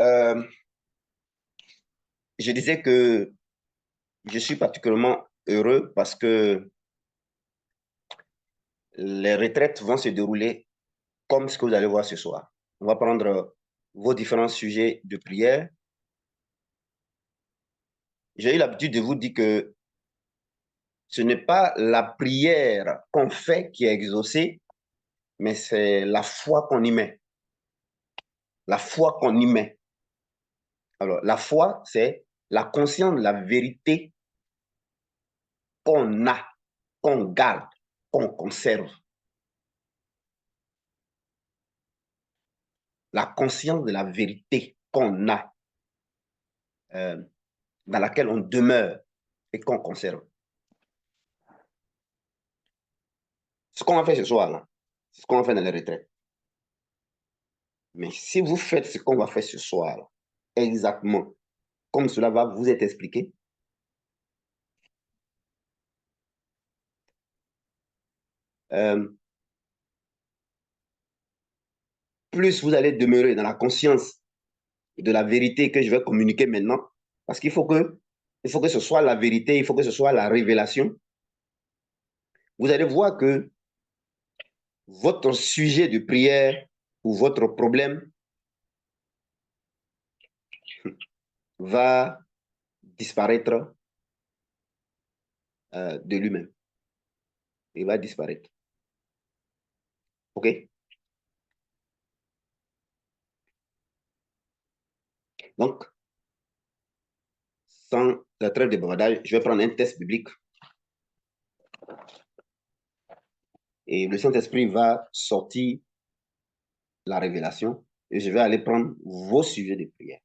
Euh, je disais que je suis particulièrement heureux parce que les retraites vont se dérouler comme ce que vous allez voir ce soir. On va prendre vos différents sujets de prière. J'ai eu l'habitude de vous dire que ce n'est pas la prière qu'on fait qui est exaucée, mais c'est la foi qu'on y met. La foi qu'on y met. Alors, la foi, c'est la conscience de la vérité qu'on a, qu'on garde, qu'on conserve. La conscience de la vérité qu'on a, dans laquelle on demeure et qu'on conserve. Ce qu'on a fait ce soir, là, c'est ce qu'on a fait dans les retraites. Mais si vous faites ce qu'on va faire ce soir, là, exactement comme cela va vous être expliqué, plus vous allez demeurer dans la conscience de la vérité que je vais communiquer maintenant, parce qu'il faut que ce soit la vérité, il faut que ce soit la révélation. Vous allez voir que votre sujet de prière ou votre problème va disparaître de lui-même. Il va disparaître. OK? Donc, sans la trêve de bavardage, je vais prendre un test biblique. Et le Saint-Esprit va sortir la révélation et je vais aller prendre vos sujets de prière.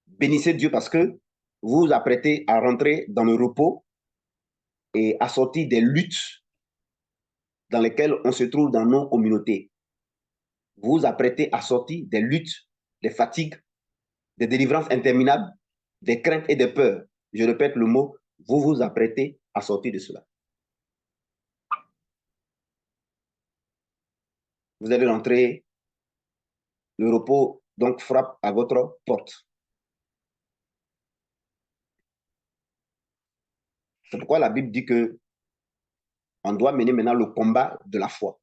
Bénissez Dieu parce que vous vous apprêtez à rentrer dans le repos et à sortir des luttes dans lesquelles on se trouve dans nos communautés. Vous vous apprêtez à sortir des luttes, des fatigues, des délivrances interminables, des craintes et des peurs. Je répète le mot, vous vous apprêtez à sortir de cela. Vous allez rentrer, le repos donc frappe à votre porte. C'est pourquoi la Bible dit que on doit mener maintenant le combat de la foi.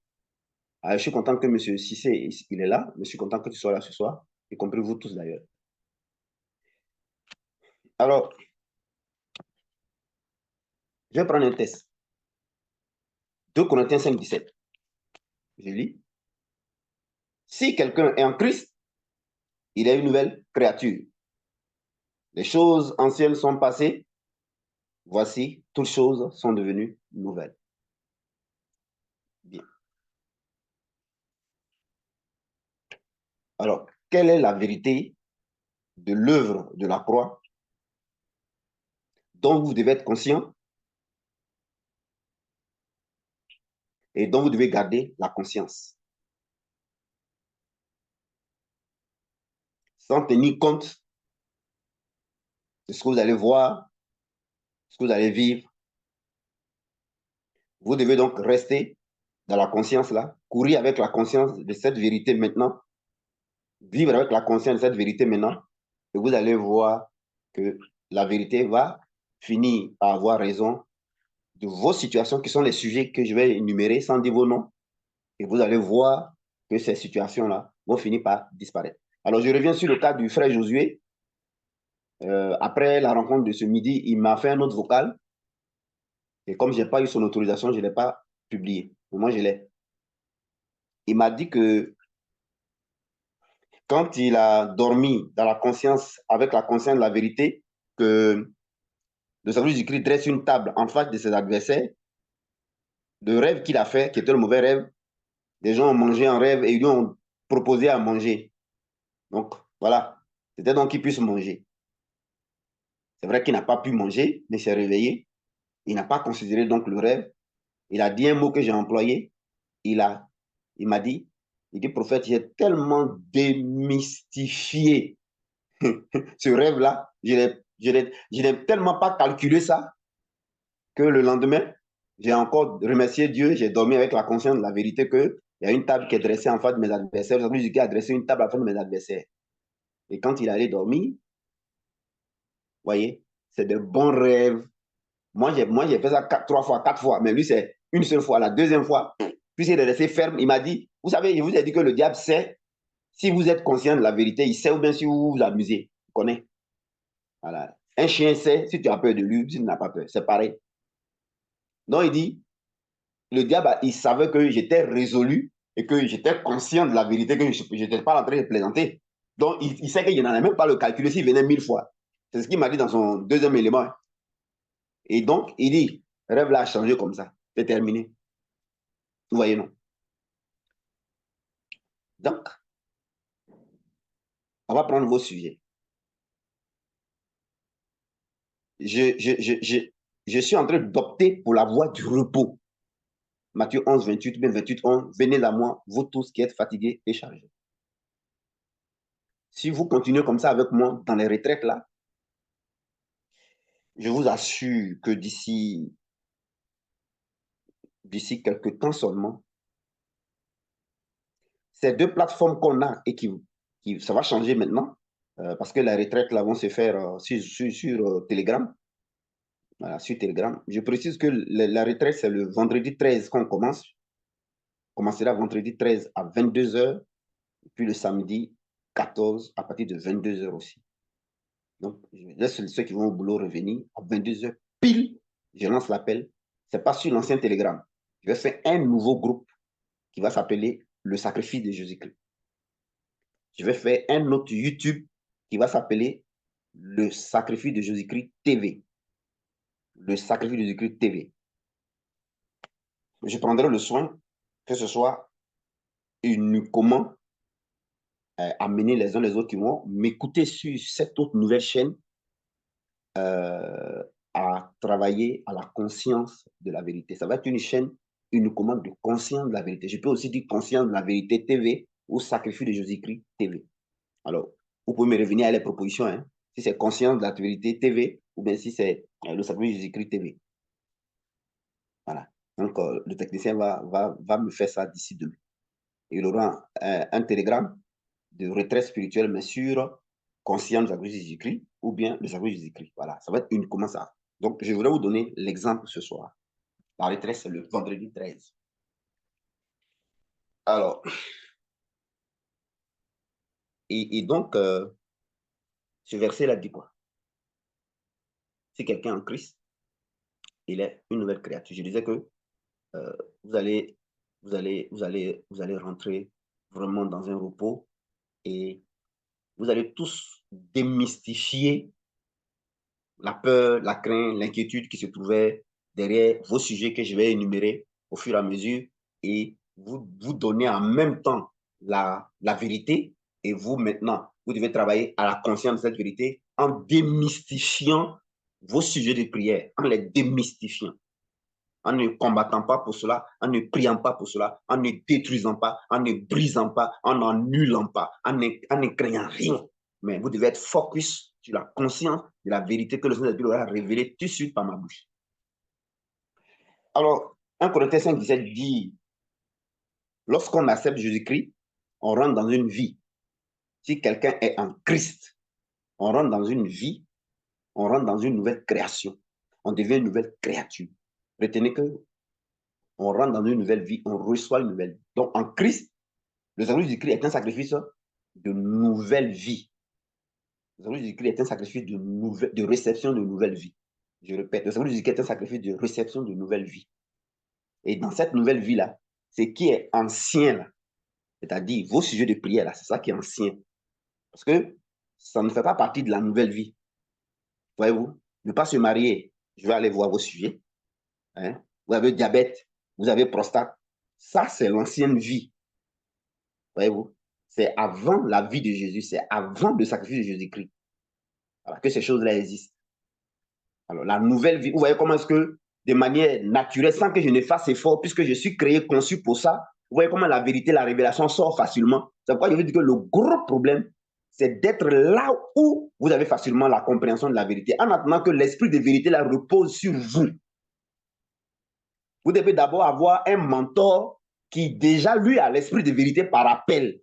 Alors, je suis content que M. Cissé il est là. Je suis content que tu sois là ce soir, y compris vous tous d'ailleurs. Alors, je vais prendre un test. 2 Corinthiens 5, 17. Je lis. Si quelqu'un est en Christ, il est une nouvelle créature. Les choses anciennes sont passées. Voici, toutes choses sont devenues nouvelles. Bien. Alors, quelle est la vérité de l'œuvre de la croix dont vous devez être conscient et dont vous devez garder la conscience, sans tenir compte de ce que vous allez voir, ce que vous allez vivre. Vous devez donc rester dans la conscience là, courir avec la conscience de cette vérité maintenant, vivre avec la conscience de cette vérité maintenant, et vous allez voir que la vérité va finir par avoir raison de vos situations qui sont les sujets que je vais énumérer sans dire vos noms, et vous allez voir que ces situations-là vont finir par disparaître. Alors, je reviens sur le cas du frère Josué. Après la rencontre de ce midi, il m'a fait un autre vocal. Et comme je n'ai pas eu son autorisation, je ne l'ai pas publié. Mais moi, je l'ai. Il m'a dit que quand il a dormi dans la conscience, avec la conscience de la vérité, que le salut du Christ dresse une table en face de ses adversaires, le rêve qu'il a fait, qui était le mauvais rêve, des gens ont mangé en rêve et ils lui ont proposé à manger. Donc, voilà. C'était donc qu'il puisse manger. C'est vrai qu'il n'a pas pu manger, mais s'est réveillé. Il n'a pas considéré donc le rêve. Il a dit un mot que j'ai employé. Il m'a dit, il dit, prophète, j'ai tellement démystifié ce rêve-là, je n'ai tellement pas calculé ça que le lendemain, j'ai encore remercié Dieu, j'ai dormi avec la conscience de la vérité qu'il y a une table qui est dressée en face de mes adversaires. Aujourd'hui, Dieu a dressé une table en face de mes adversaires. Et quand il allait dormir, vous voyez, c'est de bons rêves. Moi, j'ai fait ça 3 fois, 4 fois, mais lui, c'est une seule fois. La deuxième fois, puis il est resté ferme. Il m'a dit, vous savez, je vous ai dit que le diable sait, si vous êtes conscient de la vérité, il sait ou bien si vous vous amusez. Il connaît. Voilà. Un chien sait si tu as peur de lui, si tu n'as pas peur. C'est pareil. Donc, il dit, le diable, il savait que j'étais résolu et que j'étais conscient de la vérité, que je n'étais pas en train de plaisanter. Donc, il sait qu'il n'en a même pas le calculer s'il venait 1000 fois. C'est ce qu'il m'a dit dans son deuxième élément. Et donc, il dit, rêve là a changé comme ça. C'est terminé. Vous voyez, non? Donc, on va prendre vos sujets. Je suis en train d'opter pour la voie du repos. Matthieu 11, 28, bien 28, 11. Venez à moi, vous tous qui êtes fatigués et chargés. Si vous continuez comme ça avec moi dans les retraites là, je vous assure que d'ici quelques temps seulement, ces deux plateformes qu'on a et ça va changer maintenant, parce que les retraites là vont se faire sur Telegram. Voilà, sur Telegram. Je précise que la retraite, c'est le vendredi 13 qu'on commence. On commencera vendredi 13 à 22h, puis le samedi 14 à partir de 22h aussi. Donc, je laisse ceux qui vont au boulot revenir à 22h pile. Je lance l'appel. Ce n'est pas sur l'ancien Telegram. Je vais faire un nouveau groupe qui va s'appeler le sacrifice de Jésus-Christ. Je vais faire un autre YouTube qui va s'appeler le sacrifice de Jésus-Christ TV. Le sacrifice de Jésus-Christ TV. Je prendrai le soin que ce soit uniquement amener les uns les autres qui vont m'écouter sur cette autre nouvelle chaîne à travailler à la conscience de la vérité. Ça va être une chaîne uniquement de conscience de la vérité. Je peux aussi dire conscience de la vérité TV ou sacrifice de Jésus-Christ TV. Alors, vous pouvez me revenir à les propositions, hein, si c'est conscience de la vérité TV ou bien si c'est le sacrifice de Jésus-Christ TV. Voilà. Donc, le technicien va me faire ça d'ici demain. Il aura un télégramme de retraite spirituelle, mais sur conscience de sacrifice de Jésus-Christ ou bien le sacrifice de Jésus-Christ. Voilà, ça va être uniquement ça. Donc, je voudrais vous donner l'exemple ce soir. La retraite, c'est le vendredi 13. Alors, et donc, ce verset-là dit quoi? Si quelqu'un est en Christ, il est une nouvelle créature. Je disais que euh, vous allez rentrer vraiment dans un repos et vous allez tous démystifier la peur, la crainte, l'inquiétude qui se trouvait derrière vos sujets que je vais énumérer au fur et à mesure et vous donner en même temps la vérité et vous maintenant, vous devez travailler à la conscience de cette vérité en démystifiant vos sujets de prière, en les démystifiant, en ne combattant pas pour cela, en ne priant pas pour cela, en ne détruisant pas, en ne brisant pas, en n'annulant pas, en ne craignant rien. Mais vous devez être focus sur la conscience de la vérité que le Saint-Esprit aura révélée tout de suite par ma bouche. Alors, 1 Corinthiens 5, 17 dit, lorsqu'on accepte Jésus-Christ, on rentre dans une vie. Si quelqu'un est en Christ, on rentre dans une vie, on rentre dans une nouvelle création. On devient une nouvelle créature. Retenez que on rentre dans une nouvelle vie, on reçoit une nouvelle vie. Donc, en Christ, le sacrifice du Christ est un sacrifice de nouvelle vie. Le sacrifice du Christ est un sacrifice de réception de nouvelle vie. Je répète, le sacrifice du Christ est un sacrifice de réception de nouvelle vie. Et dans cette nouvelle vie-là, ce qui est ancien, là, c'est-à-dire vos sujets de prière, là, c'est ça qui est ancien. Parce que ça ne fait pas partie de la nouvelle vie. Voyez-vous, ne pas se marier, je vais aller voir vos sujets. Hein? Vous avez diabète, vous avez prostate. Ça, c'est l'ancienne vie. Voyez-vous, c'est avant la vie de Jésus, c'est avant le sacrifice de Jésus-Christ voilà, que ces choses-là existent. Alors, la nouvelle vie, vous voyez comment est-ce que, de manière naturelle, sans que je ne fasse effort, puisque je suis créé, conçu pour ça, vous voyez comment la vérité, la révélation sort facilement. C'est pourquoi je veux dire que le gros problème, c'est d'être là où vous avez facilement la compréhension de la vérité, en attendant que l'esprit de vérité la repose sur vous. Vous devez d'abord avoir un mentor qui déjà, lui, a l'esprit de vérité par appel.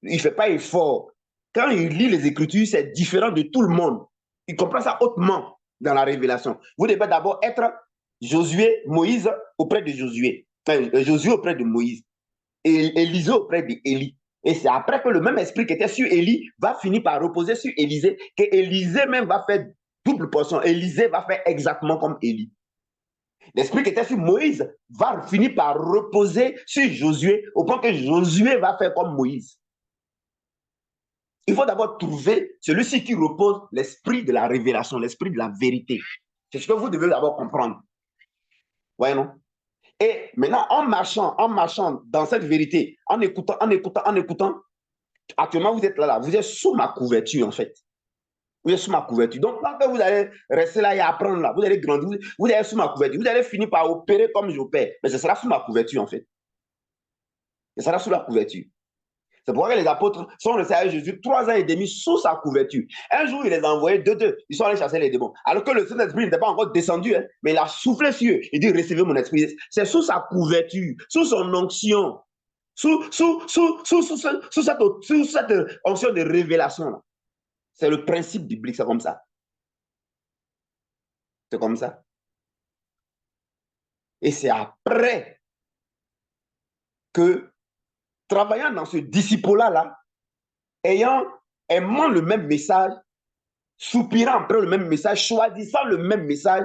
Il ne fait pas effort. quand il lit les Écritures, c'est différent de tout le monde. Il comprend ça hautement dans la révélation. Vous devez d'abord être Josué, Moïse auprès de Josué. Josué auprès de Moïse. Et Élisée auprès d'Élie. Et c'est après que le même esprit qui était sur Élie va finir par reposer sur Élisée, que Élisée même va faire double portion. Élisée va faire exactement comme Élie. L'esprit qui était sur Moïse va finir par reposer sur Josué, au point que Josué va faire comme Moïse. Il faut d'abord trouver celui-ci qui repose l'esprit de la révélation, l'esprit de la vérité. C'est ce que vous devez d'abord comprendre. Voyez, non? Et maintenant, en marchant dans cette vérité, en écoutant, actuellement, vous êtes là, vous êtes sous ma couverture, en fait. Vous êtes sous ma couverture. Donc, quand vous allez rester là et apprendre là, vous allez grandir, vous allez sous ma couverture. Vous allez finir par opérer comme j'opère. Mais ce sera sous ma couverture, en fait. Ce sera sous la couverture. C'est pourquoi les apôtres sont restés avec Jésus 3 ans et demi sous sa couverture. Un jour, il les a envoyés deux. Ils sont allés chasser les démons. Alors que le Saint-Esprit n'était pas encore descendu, hein, mais il a soufflé sur eux. Il dit, recevez mon esprit. C'est sous sa couverture, sous son onction, sous cette onction de révélation. Là. C'est le principe biblique, c'est comme ça. C'est comme ça. Et c'est après que, travaillant dans ce disciple-là, aimant le même message, soupirant après le même message, choisissant le même message,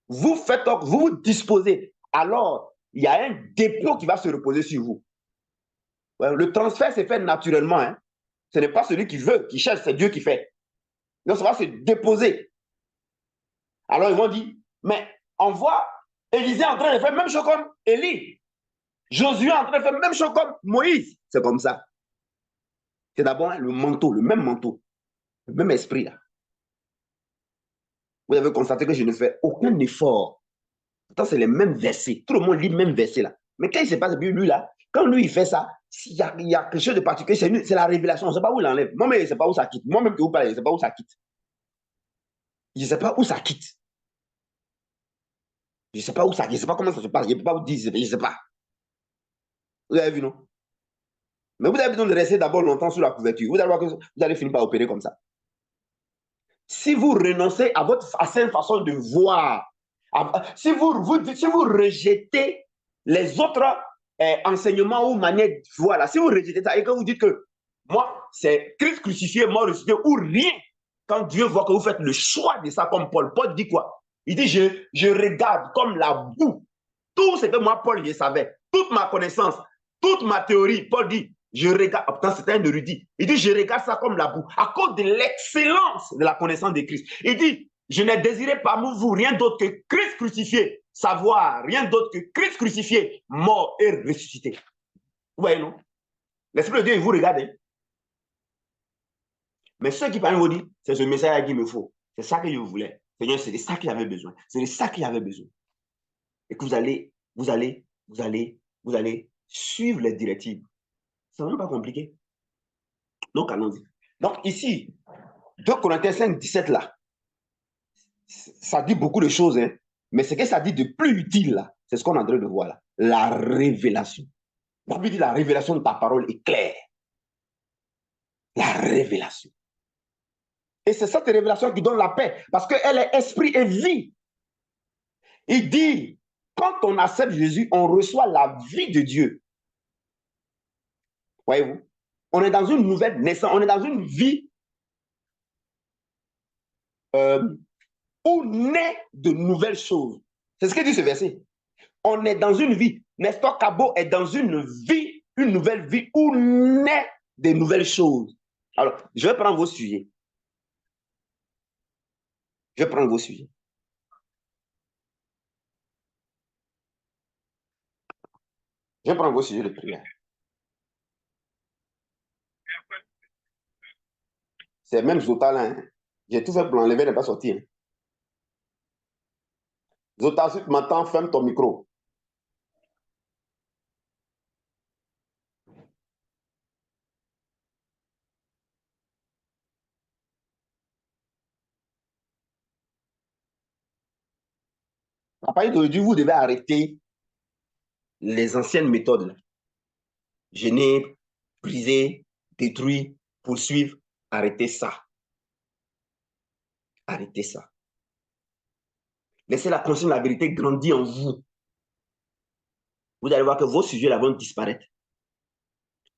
vous vous disposez. Alors, il y a un dépôt qui va se reposer sur vous. Le transfert s'est fait naturellement. Hein. Ce n'est pas celui qui veut, qui cherche, c'est Dieu qui fait. Donc, ça va se déposer. Alors, ils vont dire, mais on voit Élisée en train de faire la même chose comme Élie. Josué en train de faire la même chose comme Moïse. C'est comme ça. C'est d'abord le manteau, le même esprit là. Vous avez constaté que je ne fais aucun effort. Pourtant, c'est les mêmes versets. Tout le monde lit le même verset là. Mais quand il se passe, lui là, quand lui il fait ça, il y a quelque chose de particulier, c'est la révélation. On ne sait pas où il enlève. Moi-même, je ne sais pas où ça quitte. Moi-même que vous parlez, je ne sais pas où ça quitte. Je ne sais pas où ça quitte. Je ne sais pas où ça quitte. Je ne sais pas comment ça se passe. Je ne peux pas vous dire, je ne sais pas. Vous avez vu, non? Mais vous avez besoin de rester d'abord longtemps sous la couverture. Vous allez voir que vous allez finir par opérer comme ça. Si vous renoncez à cette façon de voir, si vous rejetez les autres enseignements ou manières de voir, là, si vous rejetez ça et que vous dites que moi, c'est Christ crucifié, mort, ressuscité ou rien, quand Dieu voit que vous faites le choix de ça comme Paul, Paul dit quoi? Il dit, je regarde comme la boue tout ce que moi, Paul, je savais, toute ma connaissance, toute ma théorie. Paul dit, je regarde, pourtant c'est un érudit, il dit, je regarde ça comme la boue, à cause de l'excellence de la connaissance de Christ. Il dit, je n'ai désiré parmi vous rien d'autre que Christ crucifié, savoir, rien d'autre que Christ crucifié, mort et ressuscité. Vous voyez, non? L'Esprit de Dieu, il vous regarde. Hein? Mais ceux qui parlent, vous disent, c'est ce message qu'il me faut. C'est ça que je voulais. Seigneur, c'est de ça qu'il avait besoin. C'est de ça qu'il avait besoin. Et que vous allez suivre les directives. C'est vraiment pas compliqué. Donc, allons-y. Donc, ici, 2 Corinthiens 5, 17, là, ça dit beaucoup de choses, hein, mais ce que ça dit de plus utile, là, c'est ce qu'on est en train de voir, là. La révélation. La Bible dit la révélation de ta parole est claire. La révélation. Et c'est cette révélation qui donne la paix, parce qu'elle est esprit et vie. Il dit, quand on accepte Jésus, on reçoit la vie de Dieu. Voyez-vous? On est dans une nouvelle naissance, on est dans une vie où naît de nouvelles choses. C'est ce que dit ce verset. On est dans une vie. Nestor Cabo est dans une vie, une nouvelle vie où naît de nouvelles choses. Alors, je vais prendre vos sujets. Je vais prendre vos sujets. Je vais prendre vos sujets de prière. C'est même Zota là. Hein. J'ai tout fait pour l'enlever, n'est pas sorti. Hein. Zota, si tu m'entends, ferme ton micro. À partir d'aujourd'hui, vous devez arrêter les anciennes méthodes. Là. Gêner, briser, détruire, poursuivre. Arrêtez ça. Arrêtez ça. Laissez la conscience de la vérité grandir en vous. Vous allez voir que vos sujets là vont disparaître.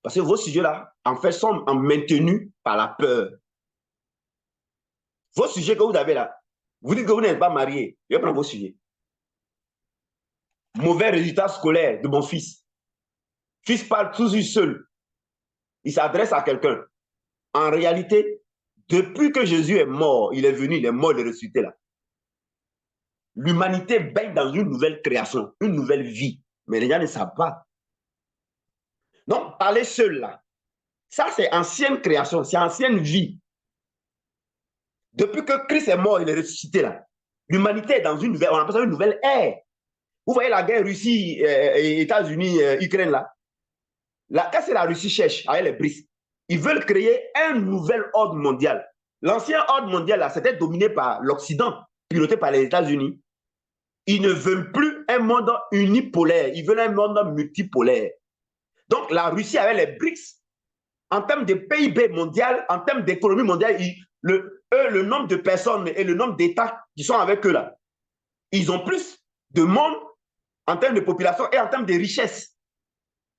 Parce que vos sujets là, en fait, sont maintenus par la peur. Vos sujets que vous avez là, vous dites que vous n'êtes pas marié. Je vais prendre vos sujets. Mauvais résultat scolaire de mon fils. Fils parle toujours seul. Il s'adresse à quelqu'un. En réalité, depuis que Jésus est mort, il est venu, il est mort, il est ressuscité là. L'humanité baigne dans une nouvelle création, une nouvelle vie. Mais les gens ne savent pas. Donc, parler seul là, ça c'est ancienne création, c'est ancienne vie. Depuis que Christ est mort, il est ressuscité là. L'humanité est dans une nouvelle, on appelle ça une nouvelle ère. Vous voyez la guerre Russie, États-Unis, Ukraine là. Qu'est-ce que la Russie cherche avec les BRICS? Ils veulent créer un nouvel ordre mondial. L'ancien ordre mondial là, c'était dominé par l'Occident, piloté par les États-Unis. Ils ne veulent plus un monde unipolaire, ils veulent un monde multipolaire. Donc la Russie avec les BRICS, en termes de PIB mondial, en termes d'économie mondiale, le nombre de personnes et le nombre d'États qui sont avec eux là, ils ont plus de monde en termes de population et en termes de richesse.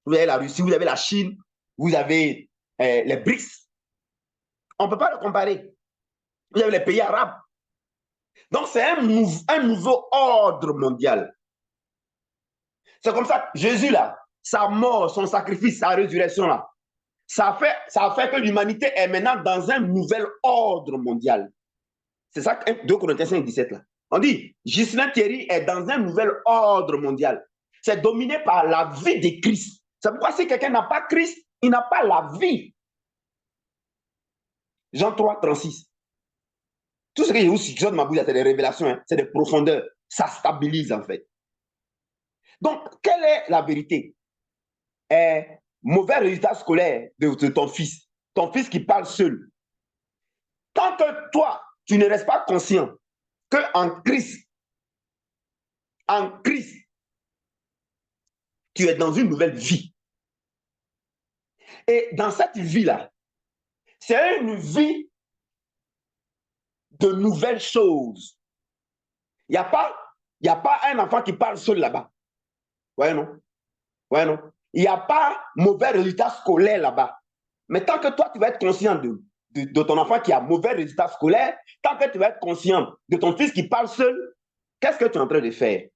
Vous avez la Russie, vous avez la Chine, vous avez les BRICS. On ne peut pas le comparer. Vous avez les pays arabes. Donc, c'est un nouveau ordre mondial. C'est comme ça que Jésus, là, sa mort, son sacrifice, sa résurrection, là, ça a fait que l'humanité est maintenant dans un nouvel ordre mondial. C'est ça que 2 Corinthiens 5, 17, là. On dit, Ghislain Thierry est dans un nouvel ordre mondial. C'est dominé par la vie de Christ. C'est pourquoi si quelqu'un n'a pas Christ, il n'a pas la vie. Jean 3, 36. Tout ce que je vous suggère de ma bouche, c'est des révélations, hein, c'est des profondeurs. Ça stabilise en fait. Donc, quelle est la vérité? Mauvais résultat scolaire de ton fils qui parle seul. Tant que toi, tu ne restes pas conscient qu'en Christ, tu es dans une nouvelle vie. Et dans cette vie-là, c'est une vie de nouvelles choses. Il n'y a pas un enfant qui parle seul là-bas. Ouais, non? Ouais, non? Il n'y a pas mauvais résultat scolaire là-bas. Mais tant que toi, tu vas être conscient de ton enfant qui a mauvais résultat scolaire, tant que tu vas être conscient de ton fils qui parle seul, qu'est-ce que tu es en train de faire?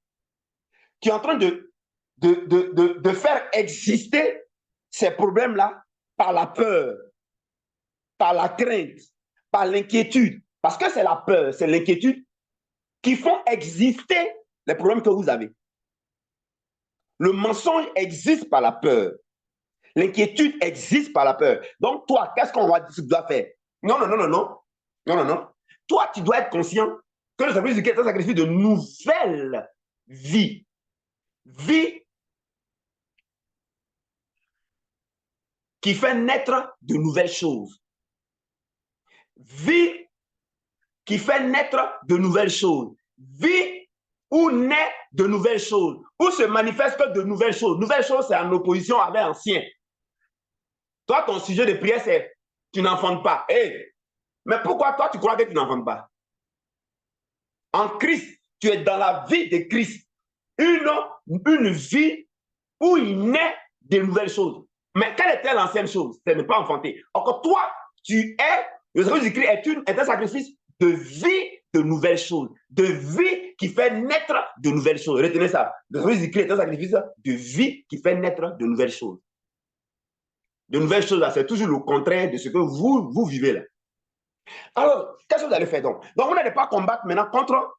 Tu es en train de faire exister ces problèmes-là par la peur, par la crainte, par l'inquiétude. Parce que c'est la peur, c'est l'inquiétude qui font exister les problèmes que vous avez. Le mensonge existe par la peur. L'inquiétude existe par la peur. Donc, toi, qu'est-ce qu'on va dire que tu dois faire? Non, non, non, non, non. Non, non, non. Toi, tu dois être conscient que le sacrifice du Christ est un sacrifice de nouvelle vie. Vie qui fait naître de nouvelles choses. Vie qui fait naître de nouvelles choses. Vie où naît de nouvelles choses, où se manifeste de nouvelles choses. Nouvelles choses, c'est en opposition avec l'ancien. Toi, ton sujet de prière, c'est tu n'enfantes pas. Hey, mais pourquoi toi, tu crois que tu n'enfantes pas? En Christ, tu es dans la vie de Christ. Une vie où il naît de nouvelles choses. Mais quelle était l'ancienne chose? C'est ne pas enfanter. Encore toi, tu es, le sacrifice du Christ est un sacrifice de vie de nouvelles choses, de vie qui fait naître de nouvelles choses. Retenez ça. Le sacrifice du Christ est un sacrifice de vie qui fait naître de nouvelles choses. De nouvelles choses, c'est toujours le contraire de ce que vous vivez là. Alors, qu'est-ce que vous allez faire donc? Donc, vous n'allez pas combattre maintenant contre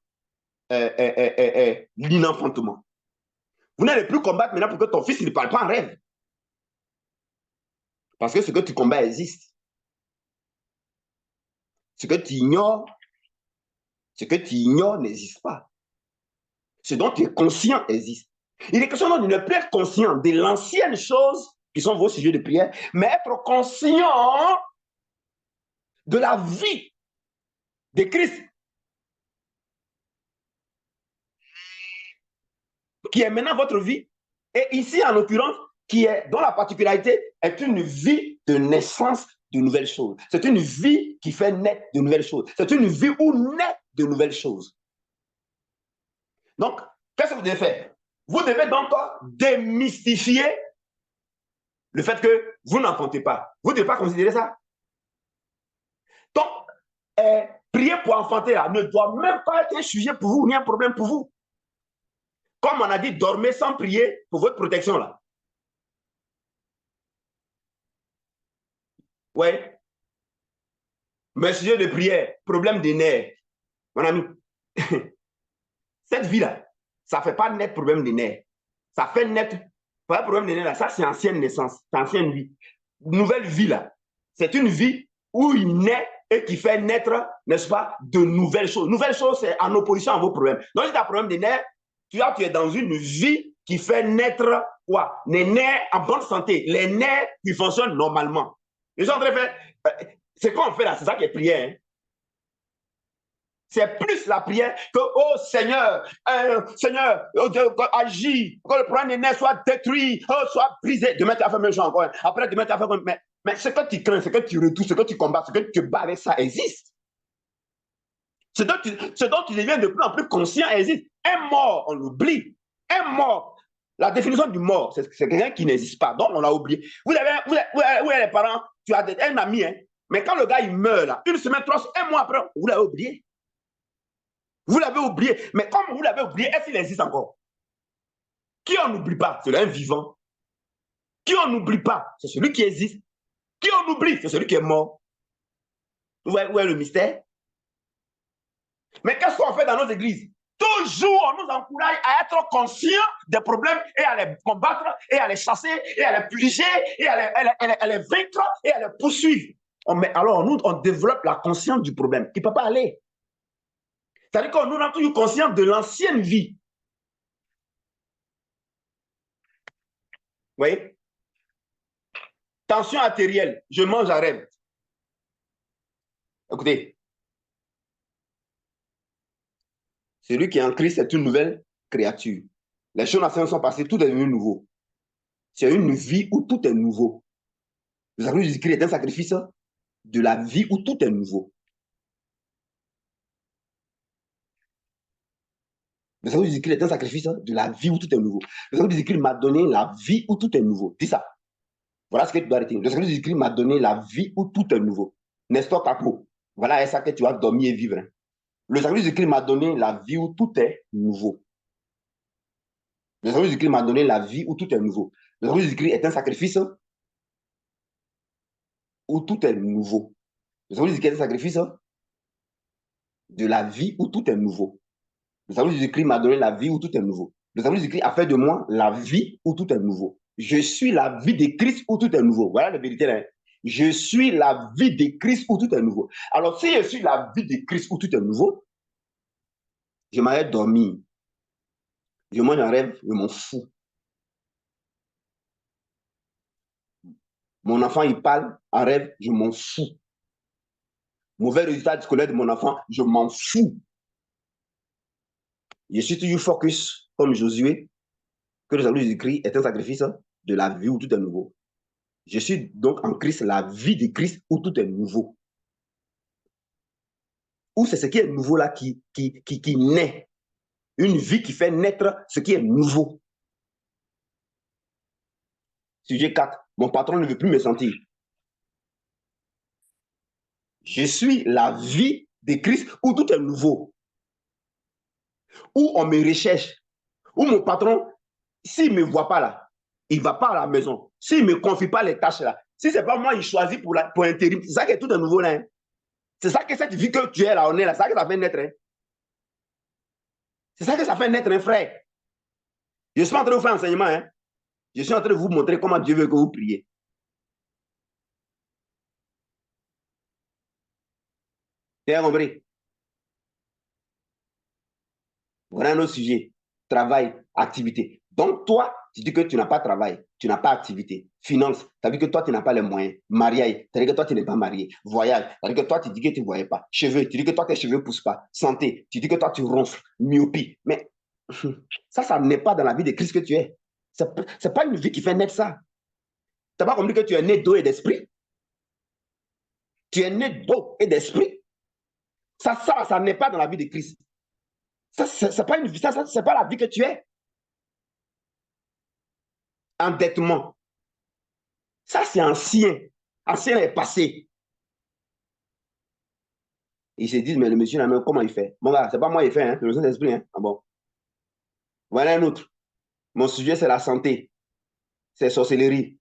l'inenfantement. Vous n'allez plus combattre maintenant pour que ton fils ne parle pas en rêve. Parce que ce que tu combats existe. Ce que tu ignores n'existe pas. Ce dont tu es conscient existe. Il est question de ne plus être conscient de l'ancienne chose qui sont vos sujets de prière, mais être conscient de la vie de Christ qui est maintenant votre vie. Et ici, en l'occurrence, dont la particularité est une vie de naissance de nouvelles choses. C'est une vie qui fait naître de nouvelles choses. C'est une vie où naît de nouvelles choses. Donc, qu'est-ce que vous devez faire? Vous devez donc démystifier le fait que vous n'enfantez pas. Vous ne devez pas considérer ça. Donc, prier pour enfanter là, ne doit même pas être un sujet pour vous, ni un problème pour vous. Comme on a dit, dormez sans prier pour votre protection là. Ouais. Mais sujet de prière, problème des nerfs. Mon ami, cette vie-là, ça ne fait pas naître problème des nerfs. Ça fait naître, pas problème des nerfs là, ça c'est ancienne naissance, c'est ancienne vie. Nouvelle vie là, c'est une vie où il naît et qui fait naître, n'est-ce pas, de nouvelles choses. Nouvelles choses, c'est en opposition à vos problèmes. Donc, si tu as un problème des nerfs, tu es dans une vie qui fait naître quoi? Les nerfs en bonne santé, les nerfs qui fonctionnent normalement. Les gens en train de faire, c'est quoi on fait là? C'est ça qui est prière. Hein? C'est plus la prière que, oh Seigneur, Seigneur, agis, que le problème des nerfs soit détruit, soit brisé. Demain, tu as fait même chose encore. Après, demain, tu as fait même mais ce que tu crains, ce que tu redoutes, ce que tu combats, ce que tu bats avec ça existe. Ce dont tu deviens de plus en plus conscient existe. Un mort, on l'oublie. Un mort. La définition du mort, c'est quelqu'un qui n'existe pas. Donc, on l'a oublié. Vous avez les parents, tu as un ami, hein, mais quand le gars, il meurt, là, une semaine, 3, un mois après, vous l'avez oublié. Vous l'avez oublié. Mais comme vous l'avez oublié, est-ce qu'il existe encore? Qui on n'oublie pas? C'est un vivant. Qui on n'oublie pas? C'est celui qui existe. Qui on oublie? C'est celui qui est mort. Où est le mystère? Mais qu'est-ce qu'on fait dans nos églises? Toujours, on nous encourage à être conscients des problèmes et à les combattre, et à les chasser, et à les purger, et à les vaincre, et à les poursuivre. Alors, nous, on développe la conscience du problème. Il ne peut pas aller. C'est-à-dire qu'on nous rend toujours conscients de l'ancienne vie. Vous voyez? Tension artérielle, je mange à rêve. Écoutez, celui qui est en Christ est une nouvelle créature. Les choses anciennes sont passées, tout est devenu nouveau. C'est une vie où tout est nouveau. Le sacrifice de Jésus-Christ est un sacrifice de la vie où tout est nouveau. Le sacrifice de Jésus-Christ est un sacrifice de la vie où tout est nouveau. Le sacrifice de Jésus-Christ m'a donné la vie où tout est nouveau. Dis ça. Voilà ce que tu dois retenir. Le sacrifice de Jésus-Christ m'a donné la vie où tout est nouveau. Nestor Capo. Voilà ça que tu vas dormir et vivre. Le sacrifice de Jésus-Christ m'a donné la vie où tout est nouveau. Le sacrifice de Jésus-Christ m'a donné la vie où tout est nouveau. Le sacrifice de Jésus-Christ est un sacrifice où tout est nouveau. Le sacrifice de Jésus-Christ est un sacrifice de la vie où tout est nouveau. Le salut de Jésus-Christ m'a donné la vie où tout est nouveau. Le salut de Jésus-Christ a fait de moi la vie où tout est nouveau. Je suis la vie de Christ où tout est nouveau. Voilà la vérité là. Je suis la vie de Christ où tout est nouveau. Alors, si je suis la vie de Christ où tout est nouveau, je m'arrête dormir. Je mange un rêve, je m'en fous. Mon enfant, il parle en rêve, je m'en fous. Mauvais résultat scolaire de mon enfant, je m'en fous. Je suis toujours focus, comme Josué, que le salut de Jésus-Christ est un sacrifice de la vie où tout est nouveau. Je suis donc en Christ, la vie de Christ où tout est nouveau. Où c'est ce qui est nouveau là qui naît. Une vie qui fait naître ce qui est nouveau. Sujet 4. Mon patron ne veut plus me sentir. Je suis la vie de Christ où tout est nouveau. Où on me recherche. Où mon patron, s'il ne me voit pas là, il ne va pas à la maison. S'il ne me confie pas les tâches là, si ce n'est pas moi, il choisit pour intérim. C'est ça qui est tout est nouveau là. Hein. C'est ça que cette vie que tu es là, on est là, c'est ça que ça fait naître. Hein. C'est ça que ça fait naître, un frère. Je suis en train de vous faire enseignement. Hein. Je suis en train de vous montrer comment Dieu veut que vous priez. Tu as compris? Voilà un autre sujet. Travail, activité. Donc, toi, tu dis que tu n'as pas de travail, tu n'as pas d'activité. Finance, tu as vu que toi, tu n'as pas les moyens. Mariage, tu as dit que toi, tu n'es pas marié. Voyage, tu as dit que toi, tu dis que tu ne voyais pas. Cheveux, tu dis que toi, tes cheveux ne poussent pas. Santé, tu dis que toi, tu ronfles. Myopie. Mais ça n'est pas dans la vie de Christ que tu es. Ce n'est pas une vie qui fait naître ça. Tu n'as pas compris que tu es né d'eau et d'esprit. Tu es né d'eau et d'esprit. Ça n'est pas dans la vie de Christ. Ça, c'est pas une vie, ça c'est pas la vie que tu es. Endettement. Ça, c'est ancien. Ancien est passé. Ils se disent, mais le monsieur, là, comment il fait? Mon gars, c'est pas moi qui fait, hein, c'est le Saint-Esprit. Hein. Ah bon. Voilà un autre. Mon sujet, c'est la santé. C'est sorcellerie.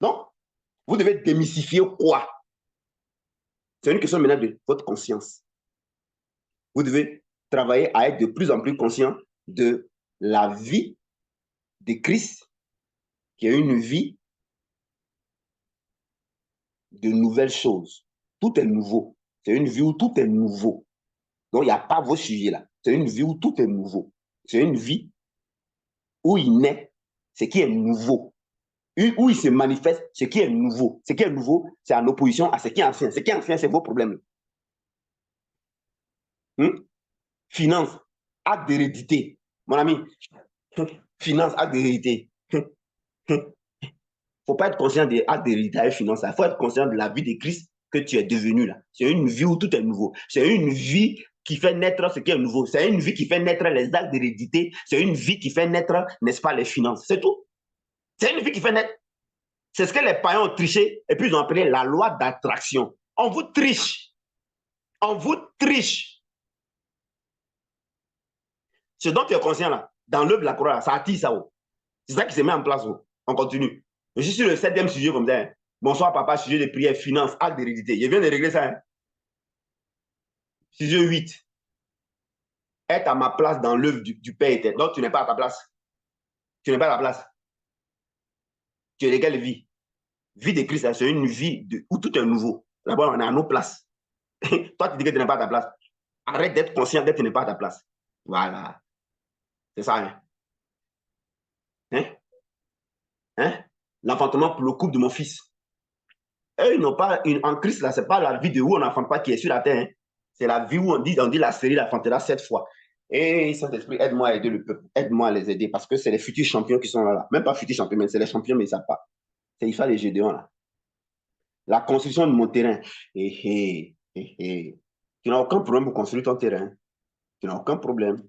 Donc, vous devez démystifier quoi? C'est une question maintenant de votre conscience. Vous devez travailler à être de plus en plus conscient de la vie de Christ, qui est une vie de nouvelles choses. Tout est nouveau. C'est une vie où tout est nouveau. Donc, il n'y a pas vos sujets là. C'est une vie où tout est nouveau. C'est une vie où il naît ce qui est nouveau. Où il se manifeste ce qui est nouveau. Ce qui est nouveau, c'est en opposition à ce qui est ancien. Ce qui est ancien, c'est vos problèmes. Finance, acte d'hérédité. Mon ami, finance, acte d'hérédité. Il ne faut pas être conscient des actes d'hérédité et finance. Il faut être conscient de la vie de Christ que tu es devenu là. C'est une vie où tout est nouveau. C'est une vie qui fait naître ce qui est nouveau. C'est une vie qui fait naître les actes d'hérédité. C'est une vie qui fait naître, n'est-ce pas, les finances. C'est tout. C'est une vie qui fait naître. C'est ce que les païens ont triché et puis ils ont appelé la loi d'attraction. On vous triche. On vous triche. Ce dont tu es conscient là, dans l'œuvre de la croix, ça attire ça. C'est ça qui se met en place. On continue. Je suis sur le 7e sujet comme ça. Hein. Bonsoir papa, sujet de prière, finance, acte d'hérédité. Je viens de régler ça. Hein. Sujet 8. Être à ma place dans l'œuvre du Père éternel. Donc tu n'es pas à ta place. Tu n'es pas à ta place. Tu es de quelle vie? Vie de Christ, c'est une vie où tout est nouveau. Là-bas, on est à nos places. Toi, tu dis que tu n'es pas à ta place. Arrête d'être conscient que tu n'es pas à ta place. Voilà. C'est ça. Hein? Hein? Hein? L'enfantement pour le couple de mon fils. Eux, ils n'ont pas en Christ, là, c'est pas la vie de où on n'enfante pas qui est sur la terre. Hein. C'est la vie où on dit la série l'enfantera 7 fois. Et Saint-Esprit, aide-moi à aider le peuple. Aide-moi à les aider parce que c'est les futurs champions qui sont là. Même pas futurs champions, mais c'est les champions, mais ils ne savent pas. C'est il faut les Gédéons, là. La construction de mon terrain. Tu n'as aucun problème pour construire ton terrain. Tu n'as aucun problème.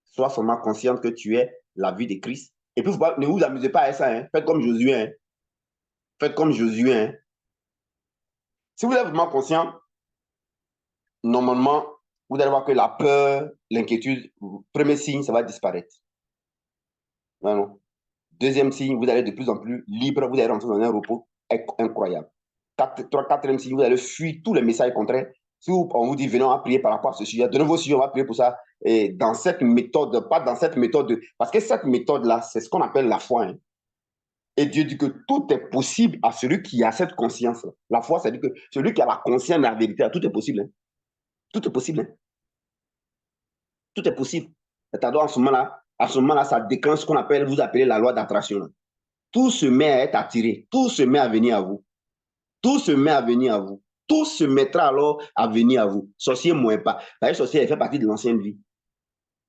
Sois seulement consciente que tu es la vie de Christ. Et puis, ne vous amusez pas à ça. Hein. Faites comme Josué. Hein. Faites comme Josué. Hein. Si vous êtes vraiment conscient, normalement, vous allez voir que la peur, l'inquiétude, premier signe, ça va disparaître. Voilà. Deuxième signe, vous allez de plus en plus libre, vous allez rentrer dans un repos incroyable. Quatrième signe, vous allez fuir tous les messages contraires. Si on vous dit, venons à prier par rapport à ce sujet, donnez vos sujets, on va prier pour ça. Et dans cette méthode, pas dans cette méthode, parce que cette méthode-là, c'est ce qu'on appelle la foi. Hein. Et Dieu dit que tout est possible à celui qui a cette conscience. La foi, c'est-à-dire que celui qui a la conscience de la vérité, tout est possible. Hein. Tout est possible. Hein. Tout est possible. C'est-à-dire, à ce moment-là, ça déclenche ce qu'on appelle, vous appelez la loi d'attraction. Tout se met à être attiré, tout se met à venir à vous. Tout se met à venir à vous. Tout se mettra alors à venir à vous. Sorcier moins pas. Parce que sorcier, elle fait partie de l'ancienne vie.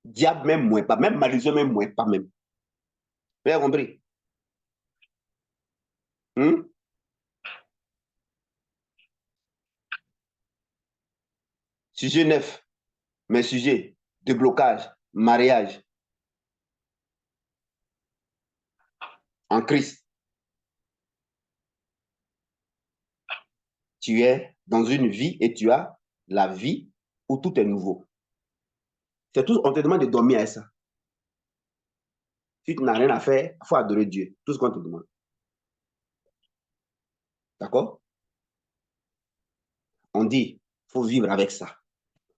Diable même moins pas. Même malicieux même moins pas même. Vous avez compris? Sujet 9. Mes sujets de blocage, mariage, en Christ. Tu es dans une vie et tu as la vie où tout est nouveau. C'est tout, on te demande de dormir à ça. Si tu n'as rien à faire, il faut adorer Dieu. Tout ce qu'on te demande. D'accord? On dit, il faut vivre avec ça.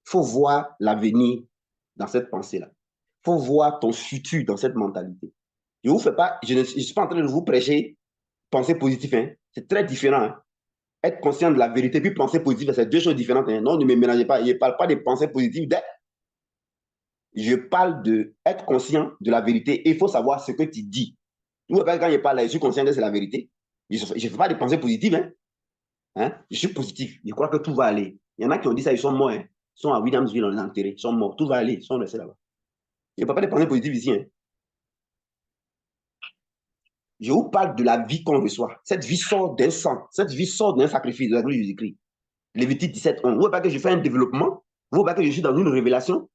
Il faut voir l'avenir dans cette pensée-là. Il faut voir ton futur dans cette mentalité. Je ne suis pas en train de vous prêcher pensée positive. Hein. C'est très différent. Hein. Être conscient de la vérité puis penser positive, c'est deux choses différentes. Hein. Non, ne me mélangez pas. Je ne parle pas de pensée positive. Je parle d'être conscient de la vérité. Il faut savoir ce que tu dis. Quand je parle là, je suis conscient que c'est la vérité. Je ne fais pas de pensée positive. Hein. Hein? Je suis positif. Je crois que tout va aller. Il y en a qui ont dit ça, ils sont morts. Hein. Ils sont à Williamsville, on les a enterrés. Ils sont morts. Tout va aller. Ils sont restés là-bas. Il n'y a pas de pensée positive ici. Hein. Je vous parle de la vie qu'on reçoit. Cette vie sort d'un sang. Cette vie sort d'un sacrifice de la gloire de Jésus-Christ. Lévitique 17, 11. Vous ne voyez pas que je fais un développement? Vous ne voyez pas que je suis dans une révélation?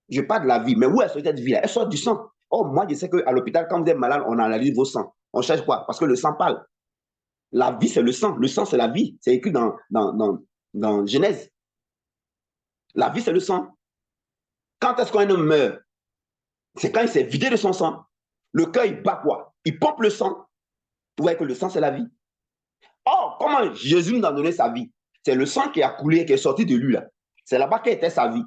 Je parle de la vie. Mais où est cette vie-là? Elle sort du sang. Oh, moi, je sais qu'à l'hôpital, quand vous êtes malade, on analyse vos sangs. On cherche quoi? Parce que le sang parle. La vie, c'est le sang. Le sang, c'est la vie. C'est écrit dans Genèse. La vie, c'est le sang. Quand est-ce qu'un homme meurt? C'est quand il s'est vidé de son sang. Le cœur, il bat quoi? Il pompe le sang. Vous voyez que le sang, c'est la vie. Or, comment Jésus nous a donné sa vie? C'est le sang qui a coulé, qui est sorti de lui, là. C'est là-bas qu'était sa vie.